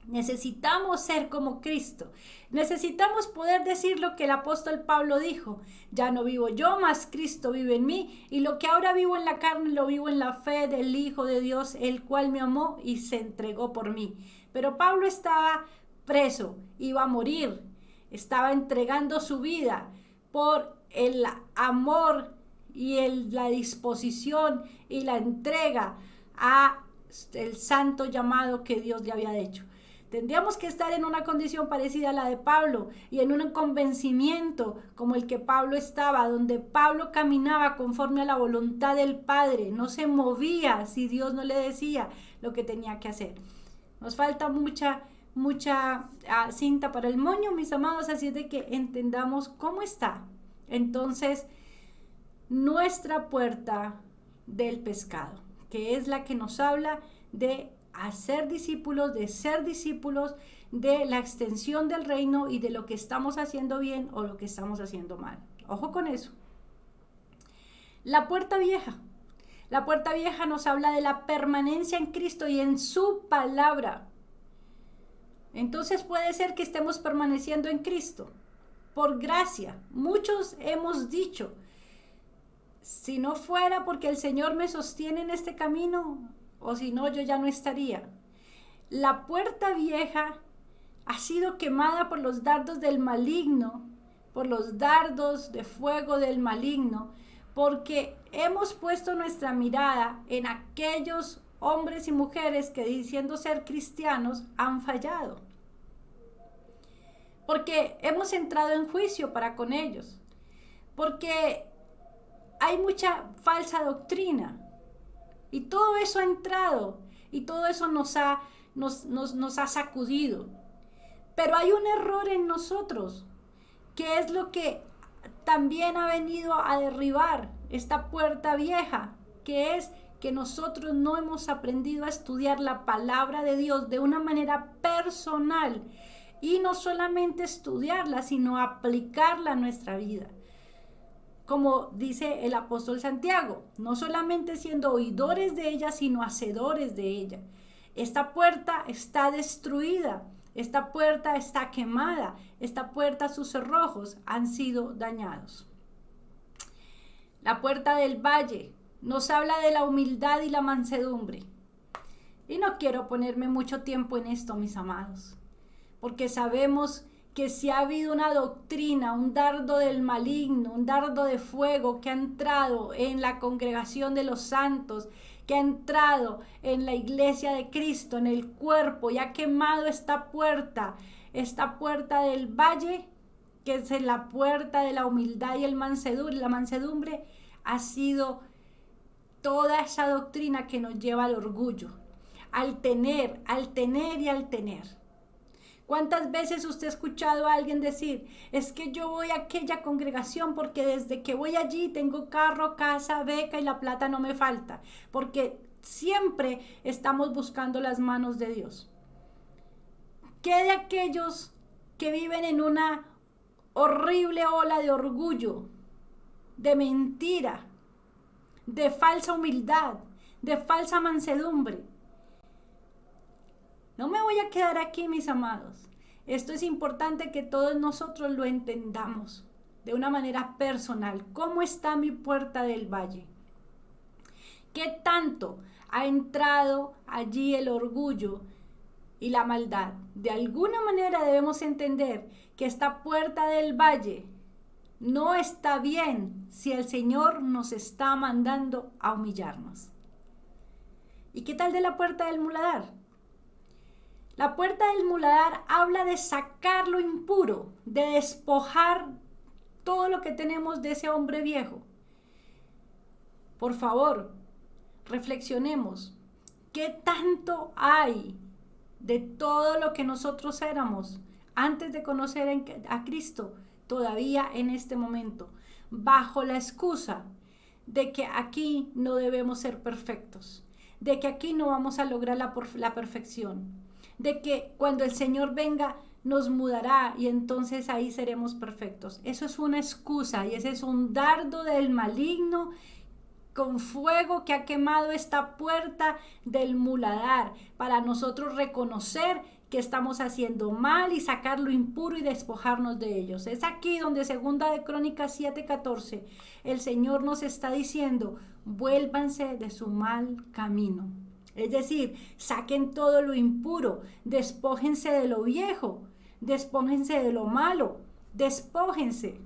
Necesitamos ser como Cristo. Necesitamos poder decir lo que el apóstol Pablo dijo. Ya no vivo yo, mas Cristo vive en mí. Y lo que ahora vivo en la carne, lo vivo en la fe del Hijo de Dios, el cual me amó y se entregó por mí. Pero Pablo estaba preso, iba a morir. Estaba entregando su vida por el amor y la disposición y la entrega a el santo llamado que Dios le había hecho. Tendríamos que estar en una condición parecida a la de Pablo y en un convencimiento como el que Pablo estaba, donde Pablo caminaba conforme a la voluntad del Padre, no se movía si Dios no le decía lo que tenía que hacer. Nos falta mucha cinta para el moño, mis amados, así es de que entendamos cómo está entonces nuestra puerta del pescado, que es la que nos habla de hacer discípulos, de ser discípulos, de la extensión del reino y de lo que estamos haciendo bien o lo que estamos haciendo mal. Ojo con eso. La puerta vieja. La puerta vieja nos habla de la permanencia en Cristo y en su palabra. Entonces puede ser que estemos permaneciendo en Cristo por gracia. Muchos hemos dicho, si no fuera porque el Señor me sostiene en este camino, o si no, yo ya no estaría. La puerta vieja ha sido quemada por los dardos del maligno, por los dardos de fuego del maligno, porque hemos puesto nuestra mirada en aquellos hombres y mujeres que diciendo ser cristianos han fallado. Porque hemos entrado en juicio para con ellos. Porque hay mucha falsa doctrina. Y todo eso ha entrado. Y todo eso nos ha sacudido. Pero hay un error en nosotros. Que es lo que también ha venido a derribar esta puerta vieja. Que es que nosotros no hemos aprendido a estudiar la palabra de Dios de una manera personal. Y no solamente estudiarla, sino aplicarla a nuestra vida. Como dice el apóstol Santiago, no solamente siendo oidores de ella, sino hacedores de ella. Esta puerta está destruida, esta puerta está quemada, esta puerta, sus cerrojos han sido dañados. La puerta del valle nos habla de la humildad y la mansedumbre. Y no quiero ponerme mucho tiempo en esto, mis amados. Porque sabemos que si ha habido una doctrina, un dardo del maligno, un dardo de fuego que ha entrado en la congregación de los santos, que ha entrado en la iglesia de Cristo, en el cuerpo, y ha quemado esta puerta del valle, que es la puerta de la humildad y la mansedumbre, ha sido toda esa doctrina que nos lleva al orgullo, al tener y al tener. ¿Cuántas veces usted ha escuchado a alguien decir, es que yo voy a aquella congregación porque desde que voy allí tengo carro, casa, beca y la plata no me falta? Porque siempre estamos buscando las manos de Dios. ¿Qué de aquellos que viven en una horrible ola de orgullo, de mentira, de falsa humildad, de falsa mansedumbre? No me voy a quedar aquí, mis amados. Esto es importante que todos nosotros lo entendamos de una manera personal. ¿Cómo está mi puerta del valle? ¿Qué tanto ha entrado allí el orgullo y la maldad? De alguna manera debemos entender que esta puerta del valle no está bien si el Señor nos está mandando a humillarnos. ¿Y qué tal de la puerta del muladar? La puerta del muladar habla de sacar lo impuro, de despojar todo lo que tenemos de ese hombre viejo. Por favor, reflexionemos. ¿Qué tanto hay de todo lo que nosotros éramos antes de conocer a Cristo todavía en este momento, bajo la excusa de que aquí no debemos ser perfectos, de que aquí no vamos a lograr la perfección, de que cuando el Señor venga nos mudará y entonces ahí seremos perfectos? Eso es una excusa y ese es un dardo del maligno con fuego que ha quemado esta puerta del muladar para nosotros reconocer que estamos haciendo mal y sacar lo impuro y despojarnos de ellos. Es aquí donde segunda de Crónicas 7:14 el Señor nos está diciendo: vuélvanse de su mal camino. Es decir, saquen todo lo impuro, despójense de lo viejo, despójense de lo malo, despójense.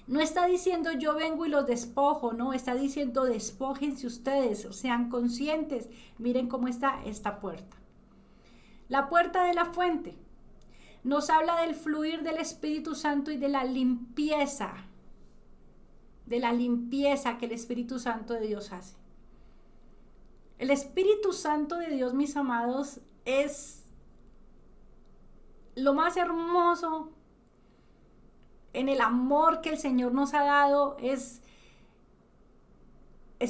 No está diciendo yo vengo y los despojo, no, está diciendo despójense ustedes, sean conscientes. Miren cómo está esta puerta. La puerta de la fuente nos habla del fluir del Espíritu Santo y de la limpieza que el Espíritu Santo de Dios hace. El Espíritu Santo de Dios, mis amados, es lo más hermoso en el amor que el Señor nos ha dado. Es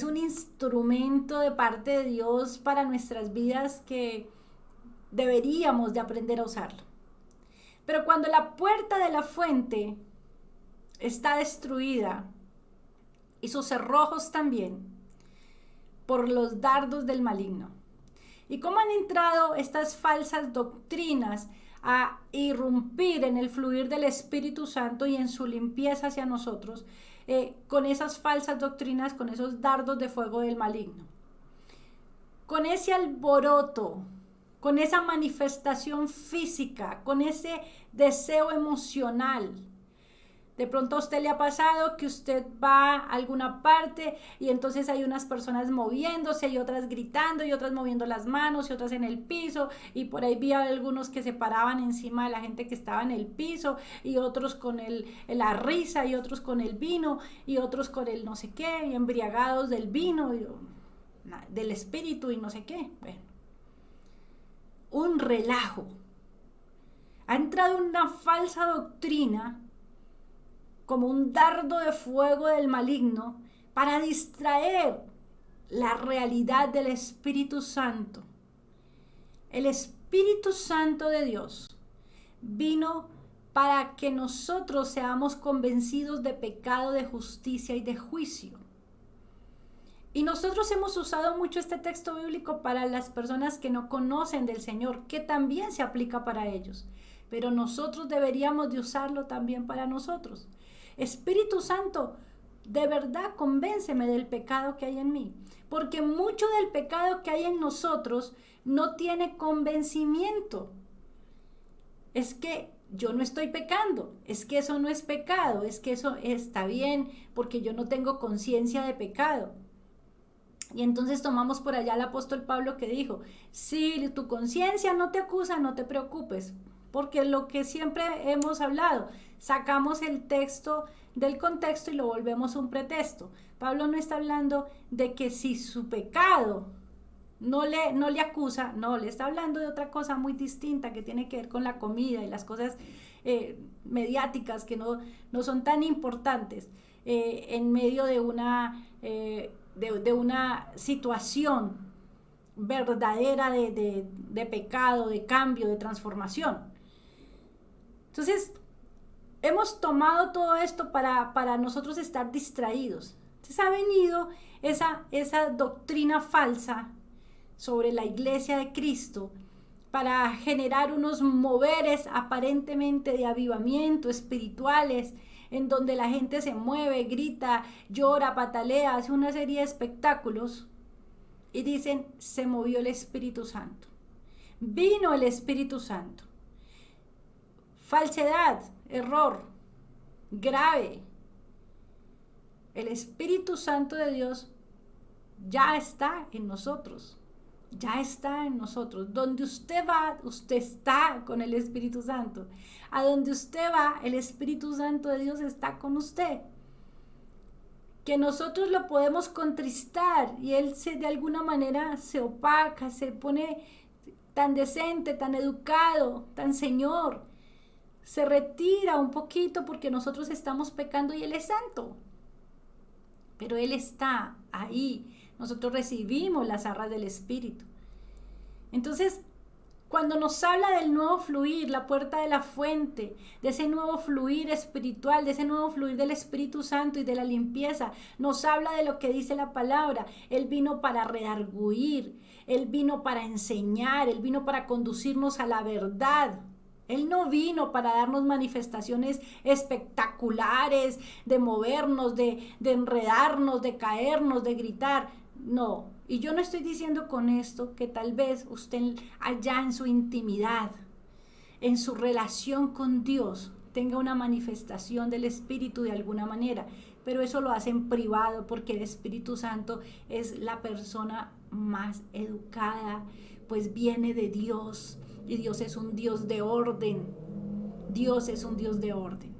un instrumento de parte de Dios para nuestras vidas que deberíamos de aprender a usarlo. Pero cuando la puerta de la fuente está destruida y sus cerrojos también por los dardos del maligno, y cómo han entrado estas falsas doctrinas a irrumpir en el fluir del Espíritu Santo y en su limpieza hacia nosotros, con esas falsas doctrinas, con esos dardos de fuego del maligno, con ese alboroto, con esa manifestación física, con ese deseo emocional. De pronto a usted le ha pasado que usted va a alguna parte y entonces hay unas personas moviéndose y otras gritando y otras moviendo las manos y otras en el piso, y por ahí vi a algunos que se paraban encima de la gente que estaba en el piso, y otros con la risa, y otros con el vino, y otros con el no sé qué, y embriagados del vino, del espíritu y no sé qué. Bueno, un relajo. Ha entrado una falsa doctrina como un dardo de fuego del maligno para distraer la realidad del Espíritu Santo. El Espíritu Santo de Dios vino para que nosotros seamos convencidos de pecado, de justicia y de juicio. Y nosotros hemos usado mucho este texto bíblico para las personas que no conocen del Señor, que también se aplica para ellos. Pero nosotros deberíamos de usarlo también para nosotros. Espíritu Santo, de verdad convénceme del pecado que hay en mí, porque mucho del pecado que hay en nosotros no tiene convencimiento. Es que yo no estoy pecando, es que eso no es pecado, es que eso está bien porque yo no tengo conciencia de pecado. Y entonces tomamos por allá al apóstol Pablo que dijo: si tu conciencia no te acusa, no te preocupes. Porque lo que siempre hemos hablado, sacamos el texto del contexto y lo volvemos un pretexto. Pablo no está hablando de que si su pecado no le acusa, no, le está hablando de otra cosa muy distinta que tiene que ver con la comida y las cosas mediáticas que no son tan importantes en medio de una situación verdadera de pecado, de cambio, de transformación. Entonces, hemos tomado todo esto para nosotros estar distraídos. Entonces ha venido esa doctrina falsa sobre la iglesia de Cristo para generar unos moveres aparentemente de avivamiento espirituales, en donde la gente se mueve, grita, llora, patalea, hace una serie de espectáculos y dicen, se movió el Espíritu Santo. Vino el Espíritu Santo. Falsedad, error, grave. El Espíritu Santo de Dios ya está en nosotros. Ya está en nosotros. Donde usted va, usted está con el Espíritu Santo. A donde usted va, el Espíritu Santo de Dios está con usted. Que nosotros lo podemos contristar y Él de alguna manera se opaca, se pone tan decente, tan educado, tan señor. Se retira un poquito porque nosotros estamos pecando y Él es santo. Pero Él está ahí. Nosotros recibimos las arras del Espíritu. Entonces, cuando nos habla del nuevo fluir, la puerta de la fuente, de ese nuevo fluir espiritual, de ese nuevo fluir del Espíritu Santo y de la limpieza, nos habla de lo que dice la palabra. Él vino para redarguir, Él vino para enseñar, Él vino para conducirnos a la verdad. Él no vino para darnos manifestaciones espectaculares, de movernos, de enredarnos, de caernos, de gritar. No, y yo no estoy diciendo con esto que tal vez usted allá en su intimidad, en su relación con Dios, tenga una manifestación del Espíritu de alguna manera, pero eso lo hace en privado porque el Espíritu Santo es la persona más educada, pues viene de Dios. Y Dios es un Dios de orden. Dios es un Dios de orden.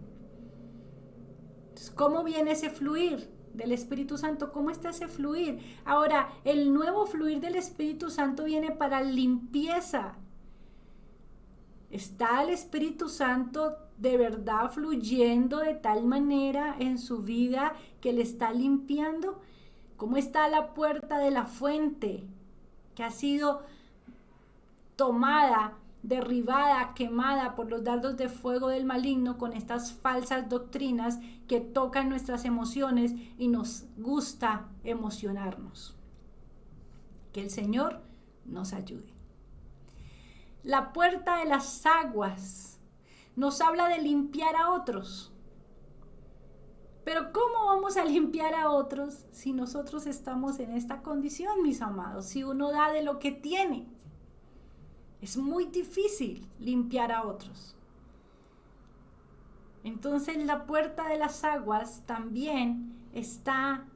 Entonces, ¿cómo viene ese fluir del Espíritu Santo? ¿Cómo está ese fluir? Ahora, el nuevo fluir del Espíritu Santo viene para limpieza. ¿Está el Espíritu Santo de verdad fluyendo de tal manera en su vida que le está limpiando? ¿Cómo está la puerta de la fuente que ha sido tomada, derribada, quemada por los dardos de fuego del maligno con estas falsas doctrinas que tocan nuestras emociones y nos gusta emocionarnos? Que el Señor nos ayude. La puerta de las aguas nos habla de limpiar a otros. Pero ¿cómo vamos a limpiar a otros si nosotros estamos en esta condición, mis amados? Si uno da de lo que tiene. Es muy difícil limpiar a otros. Entonces la puerta de las aguas también está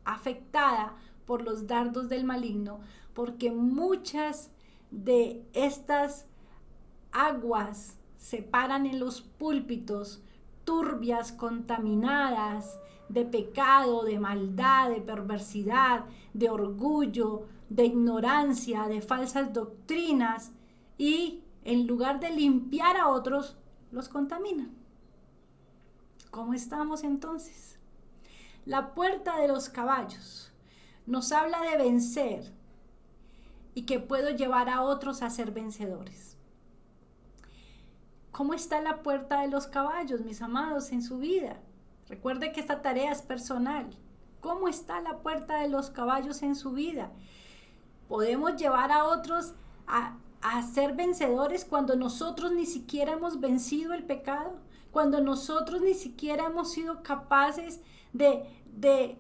afectada por los dardos del maligno, porque muchas de estas aguas se paran en los púlpitos turbias, contaminadas de pecado, de maldad, de perversidad, de orgullo, de ignorancia, de falsas doctrinas, y en lugar de limpiar a otros, los contaminan. ¿Cómo estamos entonces? La puerta de los caballos nos habla de vencer y que puedo llevar a otros a ser vencedores. ¿Cómo está la puerta de los caballos, mis amados, en su vida? Recuerde que esta tarea es personal. ¿Cómo está la puerta de los caballos en su vida? ¿Podemos llevar a otros a ser vencedores cuando nosotros ni siquiera hemos vencido el pecado? Cuando nosotros ni siquiera hemos sido capaces de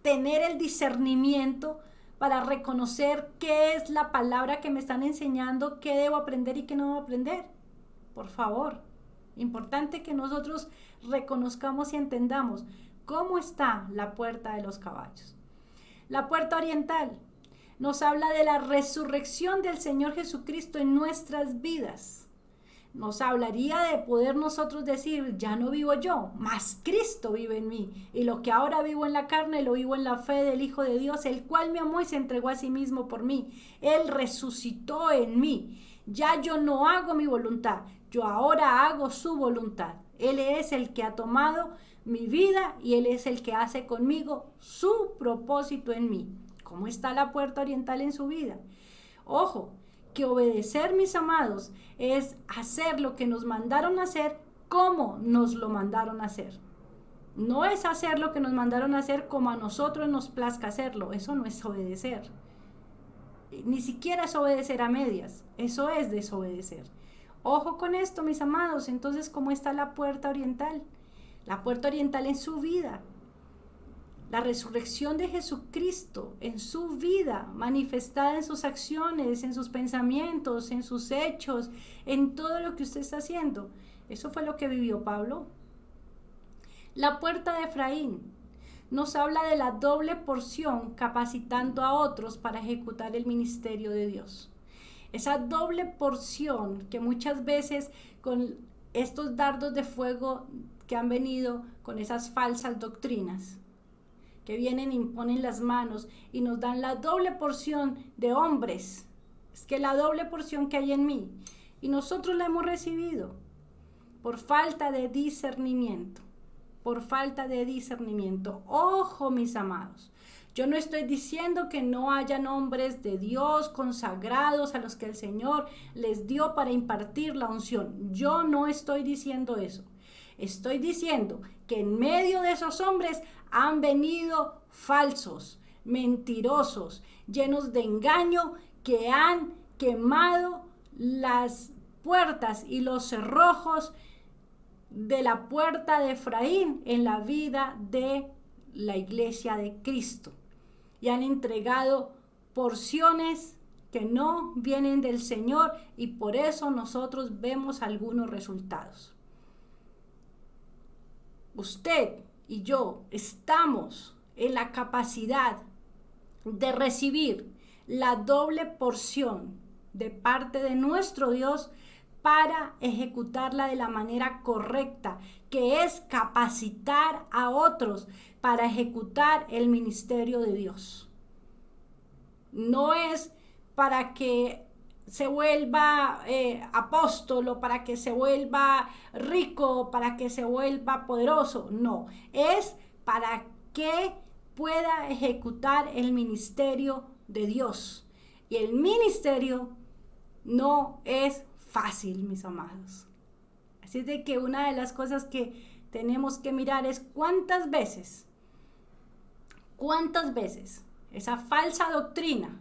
tener el discernimiento para reconocer qué es la palabra que me están enseñando, qué debo aprender y qué no debo aprender. Por favor, importante que nosotros reconozcamos y entendamos cómo está la puerta de los caballos. La puerta oriental nos habla de la resurrección del Señor Jesucristo en nuestras vidas. Nos hablaría de poder nosotros decir, ya no vivo yo, mas Cristo vive en mí. Y lo que ahora vivo en la carne, lo vivo en la fe del Hijo de Dios, el cual me amó y se entregó a sí mismo por mí. Él resucitó en mí. Ya yo no hago mi voluntad, yo ahora hago su voluntad. Él es el que ha tomado mi vida y Él es el que hace conmigo su propósito en mí. ¿Cómo está la puerta oriental en su vida? Ojo, que obedecer, mis amados, es hacer lo que nos mandaron a hacer como nos lo mandaron a hacer. No es hacer lo que nos mandaron a hacer como a nosotros nos plazca hacerlo. Eso no es obedecer. Ni siquiera es obedecer a medias, eso es desobedecer. Ojo con esto, mis amados. Entonces, ¿cómo está la puerta oriental? La puerta oriental en su vida. La resurrección de Jesucristo en su vida, manifestada en sus acciones, en sus pensamientos, en sus hechos, en todo lo que usted está haciendo. Eso fue lo que vivió Pablo. La puerta de Efraín nos habla de la doble porción capacitando a otros para ejecutar el ministerio de Dios. Esa doble porción que muchas veces con estos dardos de fuego que han venido con esas falsas doctrinas, que vienen e imponen las manos y nos dan la doble porción de hombres. Es que la doble porción que hay en mí. Y nosotros la hemos recibido por falta de discernimiento. Por falta de discernimiento. Ojo, mis amados. Yo no estoy diciendo que no hayan hombres de Dios consagrados a los que el Señor les dio para impartir la unción. Yo no estoy diciendo eso. Estoy diciendo que en medio de esos hombres han venido falsos, mentirosos, llenos de engaño, que han quemado las puertas y los cerrojos de la puerta de Efraín en la vida de la iglesia de Cristo. Y han entregado porciones que no vienen del Señor y por eso nosotros vemos algunos resultados. Usted y yo estamos en la capacidad de recibir la doble porción de parte de nuestro Dios para ejecutarla de la manera correcta, que es capacitar a otros para ejecutar el ministerio de Dios. No es para que se vuelva apóstol o para que se vuelva rico, para que se vuelva poderoso. No, es para que pueda ejecutar el ministerio de Dios. Y el ministerio no es fácil, mis amados. Así es de que una de las cosas que tenemos que mirar es cuántas veces esa falsa doctrina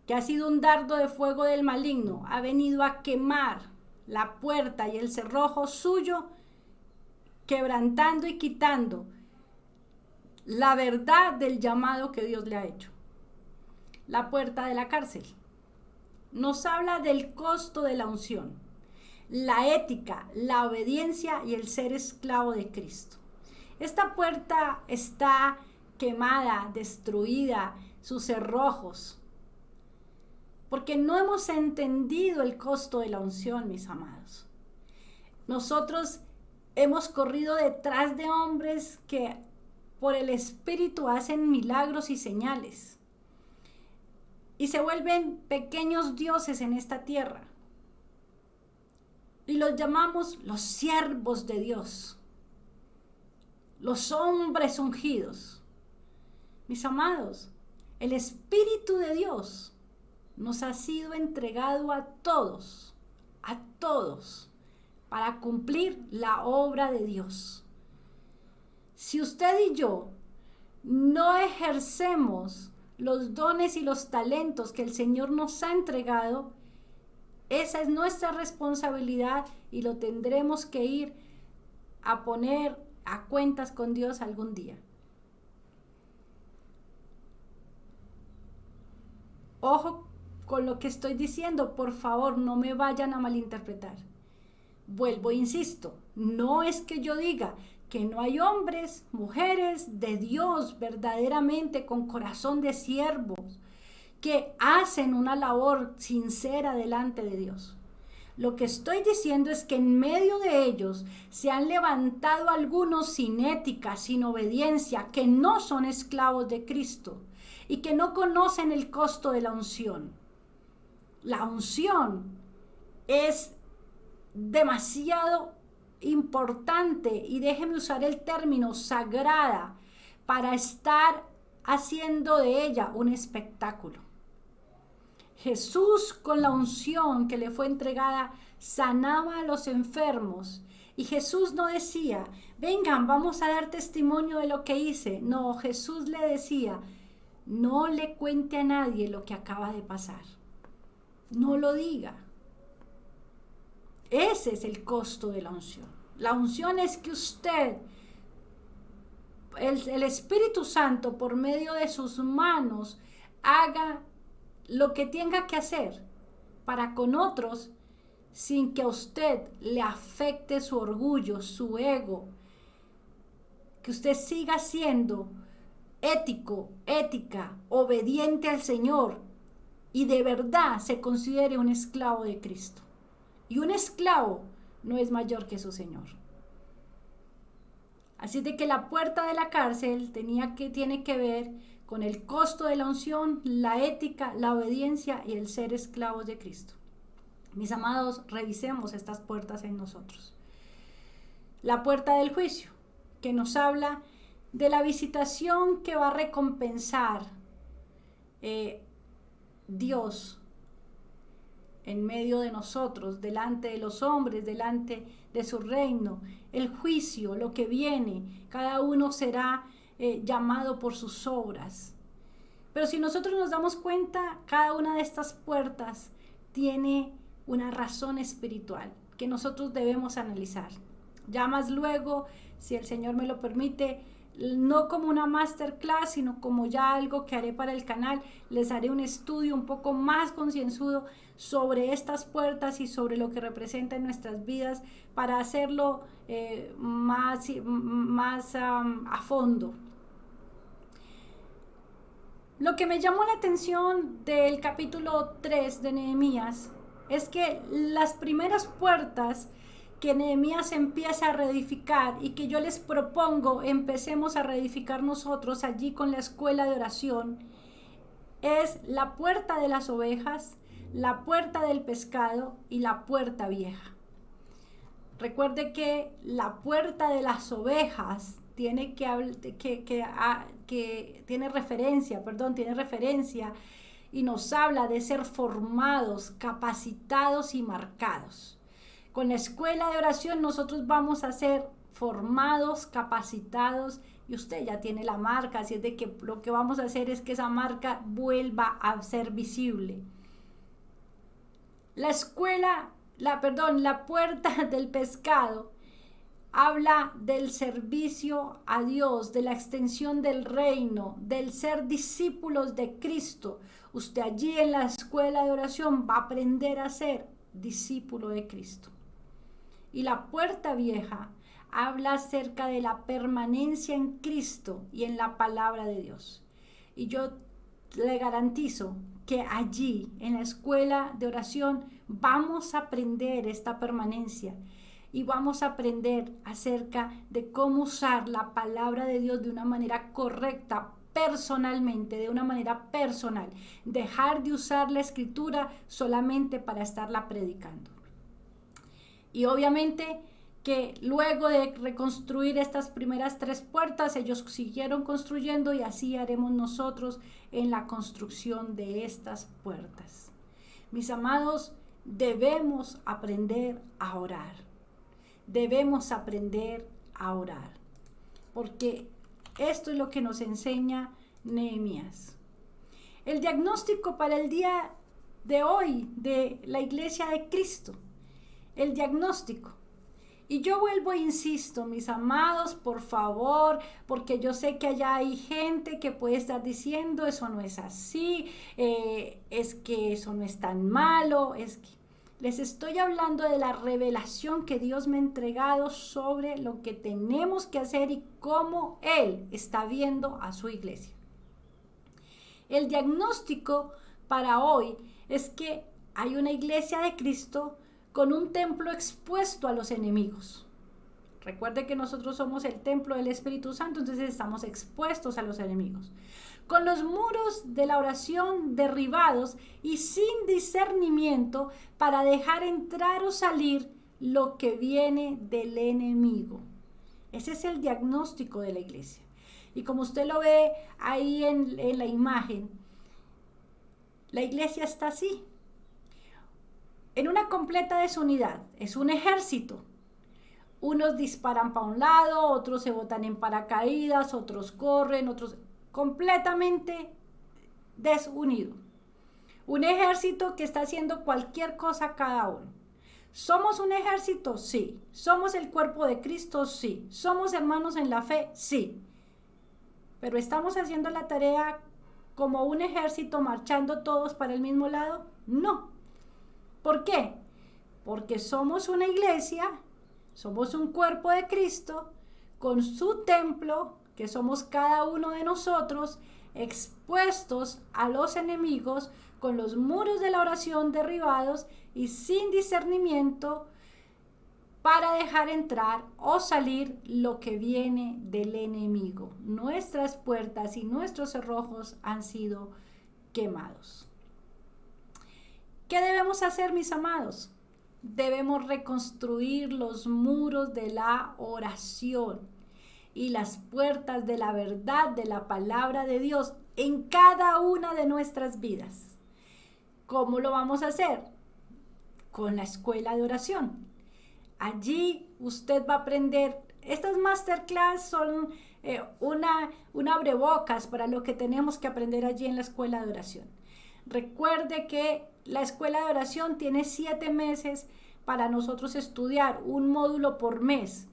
que ha sido un dardo de fuego del maligno, ha venido a quemar la puerta y el cerrojo suyo, quebrantando y quitando la verdad del llamado que Dios le ha hecho. La puerta de la cárcel nos habla del costo de la unción, la ética, la obediencia y el ser esclavo de Cristo. Esta puerta está quemada, destruida, sus cerrojos, porque no hemos entendido el costo de la unción, mis amados. Nosotros hemos corrido detrás de hombres que por el Espíritu hacen milagros y señales. Y se vuelven pequeños dioses en esta tierra. Y los llamamos los siervos de Dios. Los hombres ungidos. Mis amados, el Espíritu de Dios nos ha sido entregado a todos, para cumplir la obra de Dios. Si usted y yo no ejercemos los dones y los talentos que el Señor nos ha entregado, esa es nuestra responsabilidad y lo tendremos que ir a poner a cuentas con Dios algún día. Ojo con lo que estoy diciendo, por favor, no me vayan a malinterpretar. Vuelvo, insisto, no es que yo diga que no hay hombres, mujeres de Dios verdaderamente con corazón de siervos que hacen una labor sincera delante de Dios. Lo que estoy diciendo es que en medio de ellos se han levantado algunos sin ética, sin obediencia, que no son esclavos de Cristo y que no conocen el costo de la unción. La unción es demasiado importante y déjeme usar el término sagrada para estar haciendo de ella un espectáculo. Jesús, con la unción que le fue entregada, sanaba a los enfermos. Y Jesús no decía, vengan, vamos a dar testimonio de lo que hice. No, Jesús le decía, no le cuente a nadie lo que acaba de pasar. No lo diga. Ese es el costo de la unción. La unción es que usted, el Espíritu Santo, por medio de sus manos, haga lo que tenga que hacer para con otros, sin que a usted le afecte su orgullo, su ego, que usted siga siendo ético, ética, obediente al Señor y de verdad se considere un esclavo de Cristo. Y un esclavo no es mayor que su Señor. Así de que la puerta de la cárcel tiene que ver con el costo de la unción, la ética, la obediencia y el ser esclavos de Cristo. Mis amados, revisemos estas puertas en nosotros. La puerta del juicio, que nos habla de la visitación que va a recompensar Dios en medio de nosotros, delante de los hombres, delante de su reino. El juicio, lo que viene, cada uno será llamado por sus obras. Pero si nosotros nos damos cuenta, cada una de estas puertas tiene una razón espiritual que nosotros debemos analizar. Ya más luego, si el Señor me lo permite, no como una masterclass, sino como ya algo que haré para el canal, les haré un estudio un poco más concienzudo sobre estas puertas y sobre lo que representa en nuestras vidas para hacerlo más a fondo. Lo que me llamó la atención del capítulo 3 de Nehemías es que las primeras puertas que Nehemías empieza a reedificar y que yo les propongo empecemos a reedificar nosotros allí con la escuela de oración, es la puerta de las ovejas, la puerta del pescado y la puerta vieja. Recuerde que la puerta de las ovejas tiene tiene referencia y nos habla de ser formados, capacitados y marcados. Con la escuela de oración nosotros vamos a ser formados, capacitados y usted ya tiene la marca, así es de que lo que vamos a hacer es que esa marca vuelva a ser visible. La puerta del pescado habla del servicio a Dios, de la extensión del reino, del ser discípulos de Cristo. Usted allí en la escuela de oración va a aprender a ser discípulo de Cristo. Y la puerta vieja habla acerca de la permanencia en Cristo y en la palabra de Dios. Y yo le garantizo que allí, en la escuela de oración, vamos a aprender esta permanencia y vamos a aprender acerca de cómo usar la palabra de Dios de una manera correcta, personalmente, de una manera personal. Dejar de usar la escritura solamente para estarla predicando. Y obviamente que luego de reconstruir estas primeras 3 puertas, ellos siguieron construyendo y así haremos nosotros en la construcción de estas puertas. Mis amados, debemos aprender a orar. Debemos aprender a orar. Porque esto es lo que nos enseña Nehemías. El diagnóstico para el día de hoy de la Iglesia de Cristo. El diagnóstico. Y yo vuelvo e insisto, mis amados, por favor, porque yo sé que allá hay gente que puede estar diciendo, eso no es así, es que eso no es tan malo, es que les estoy hablando de la revelación que Dios me ha entregado sobre lo que tenemos que hacer y cómo Él está viendo a su iglesia. El diagnóstico para hoy es que hay una iglesia de Cristo con un templo expuesto a los enemigos. Recuerde que nosotros somos el templo del Espíritu Santo, entonces estamos expuestos a los enemigos. Con los muros de la oración derribados y sin discernimiento para dejar entrar o salir lo que viene del enemigo. Ese es el diagnóstico de la iglesia. Y como usted lo ve ahí en la imagen, la iglesia está así. En una completa desunidad, es un ejército. Unos disparan para un lado, otros se botan en paracaídas, otros corren, otros completamente desunido. Un ejército que está haciendo cualquier cosa cada uno. ¿Somos un ejército? Sí. ¿Somos el cuerpo de Cristo? Sí. ¿Somos hermanos en la fe? Sí. Pero ¿estamos haciendo la tarea como un ejército marchando todos para el mismo lado? No. ¿Por qué? Porque somos una iglesia, somos un cuerpo de Cristo, con su templo, que somos cada uno de nosotros, expuestos a los enemigos, con los muros de la oración derribados y sin discernimiento para dejar entrar o salir lo que viene del enemigo. Nuestras puertas y nuestros cerrojos han sido quemados. ¿Qué debemos hacer, mis amados? Debemos reconstruir los muros de la oración y las puertas de la verdad de la palabra de Dios en cada una de nuestras vidas. ¿Cómo lo vamos a hacer? Con la escuela de oración. Allí usted va a aprender. Estas masterclass son una abrebocas para lo que tenemos que aprender allí en la escuela de oración. Recuerde que la escuela de oración tiene 7 meses para nosotros estudiar, un módulo por mes.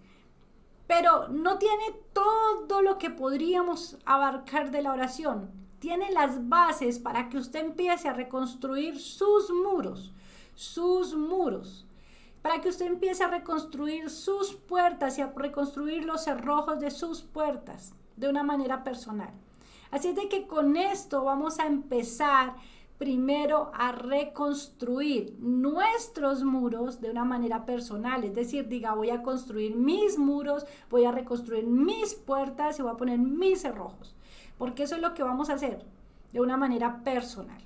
Pero no tiene todo lo que podríamos abarcar de la oración. Tiene las bases para que usted empiece a reconstruir sus muros, para que usted empiece a reconstruir sus puertas y a reconstruir los cerrojos de sus puertas de una manera personal. Así es de que con esto vamos a empezar primero a reconstruir nuestros muros de una manera personal, es decir, voy a construir mis muros, voy a reconstruir mis puertas y voy a poner mis cerrojos, porque eso es lo que vamos a hacer de una manera personal.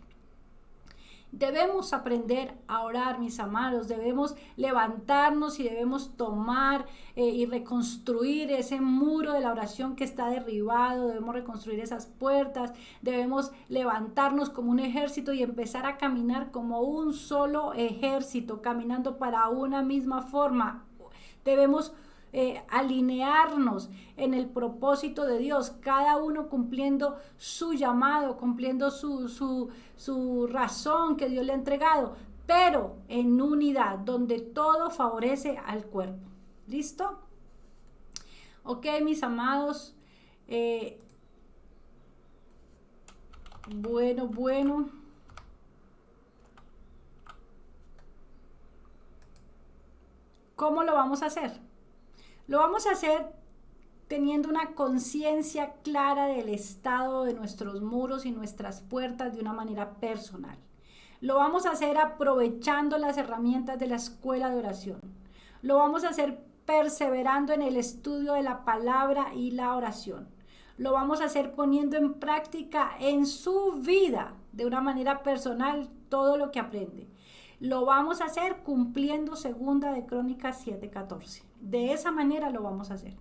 Debemos aprender a orar, mis amados, debemos levantarnos y debemos tomar y reconstruir ese muro de la oración que está derribado, debemos reconstruir esas puertas, debemos levantarnos como un ejército y empezar a caminar como un solo ejército, caminando para una misma forma. Debemos alinearnos en el propósito de Dios, cada uno cumpliendo su llamado, cumpliendo su razón que Dios le ha entregado, pero en unidad, donde todo favorece al cuerpo. ¿Listo? Ok, mis amados. Bueno. ¿Cómo lo vamos a hacer? Lo vamos a hacer teniendo una conciencia clara del estado de nuestros muros y nuestras puertas de una manera personal. Lo vamos a hacer aprovechando las herramientas de la escuela de oración. Lo vamos a hacer perseverando en el estudio de la palabra y la oración. Lo vamos a hacer poniendo en práctica en su vida de una manera personal todo lo que aprende. Lo vamos a hacer cumpliendo 2 de Crónicas 7:14. De esa manera lo vamos a hacer.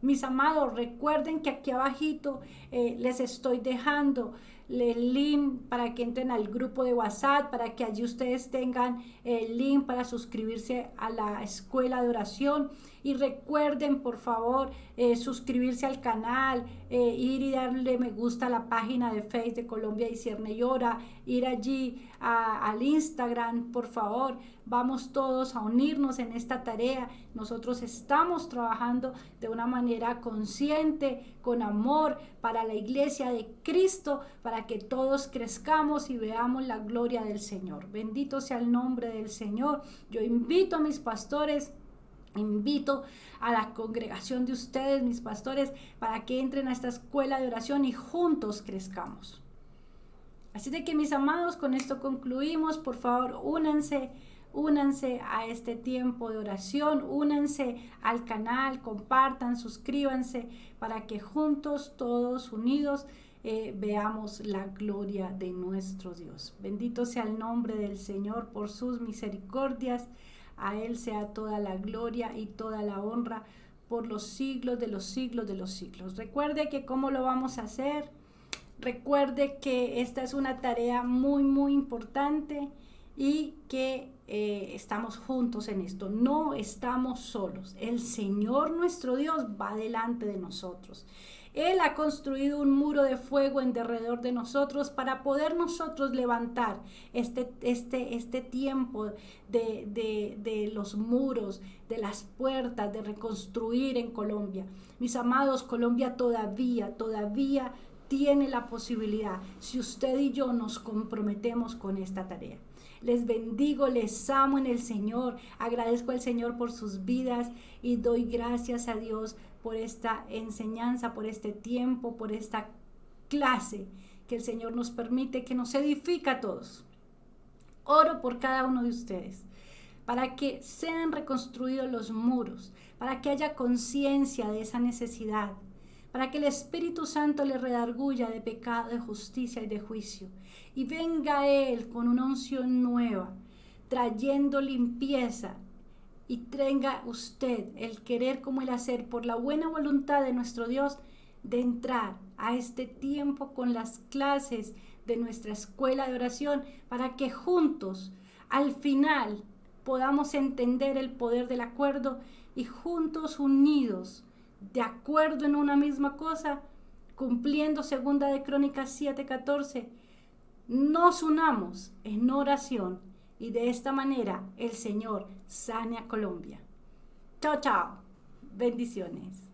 Mis amados, recuerden que aquí abajito les estoy dejando el link para que entren al grupo de WhatsApp, para que allí ustedes tengan el link para suscribirse a la escuela de oración. Y recuerden, por favor, suscribirse al canal, ir y darle me gusta a la página de Facebook de Colombia Discierne y Ora, ir allí al Instagram, por favor. Vamos todos a unirnos en esta tarea. Nosotros estamos trabajando de una manera consciente, con amor, para la iglesia de Cristo, para que todos crezcamos y veamos la gloria del Señor. Bendito sea el nombre del Señor. Yo invito a mis pastores, invito a la congregación de ustedes, mis pastores, para que entren a esta escuela de oración y juntos crezcamos. Así de que, mis amados, con esto concluimos. Por favor, únanse a este tiempo de oración, únanse al canal, compartan, suscríbanse, para que juntos, todos unidos, veamos la gloria de nuestro Dios. Bendito sea el nombre del Señor por sus misericordias. A Él sea toda la gloria y toda la honra por los siglos de los siglos de los siglos. Recuerde que cómo lo vamos a hacer. Recuerde que esta es una tarea muy importante y que estamos juntos en esto. No estamos solos. El Señor nuestro Dios va delante de nosotros. Él ha construido un muro de fuego en derredor de nosotros para poder nosotros levantar este tiempo de los muros, de las puertas, de reconstruir en Colombia. Mis amados, Colombia todavía tiene la posibilidad si usted y yo nos comprometemos con esta tarea. Les bendigo, les amo en el Señor, agradezco al Señor por sus vidas y doy gracias a Dios por esta enseñanza, por este tiempo, por esta clase que el Señor nos permite, que nos edifica a todos. Oro por cada uno de ustedes, para que sean reconstruidos los muros, para que haya conciencia de esa necesidad, para que el Espíritu Santo le redarguya de pecado, de justicia y de juicio, y venga Él con una unción nueva, trayendo limpieza, y tenga usted el querer como el hacer por la buena voluntad de nuestro Dios, de entrar a este tiempo con las clases de nuestra escuela de oración, para que juntos, al final, podamos entender el poder del acuerdo y juntos unidos, de acuerdo en una misma cosa, cumpliendo 2 de Crónicas 7:14, nos unamos en oración y de esta manera el Señor sane a Colombia. Chao, chao. Bendiciones.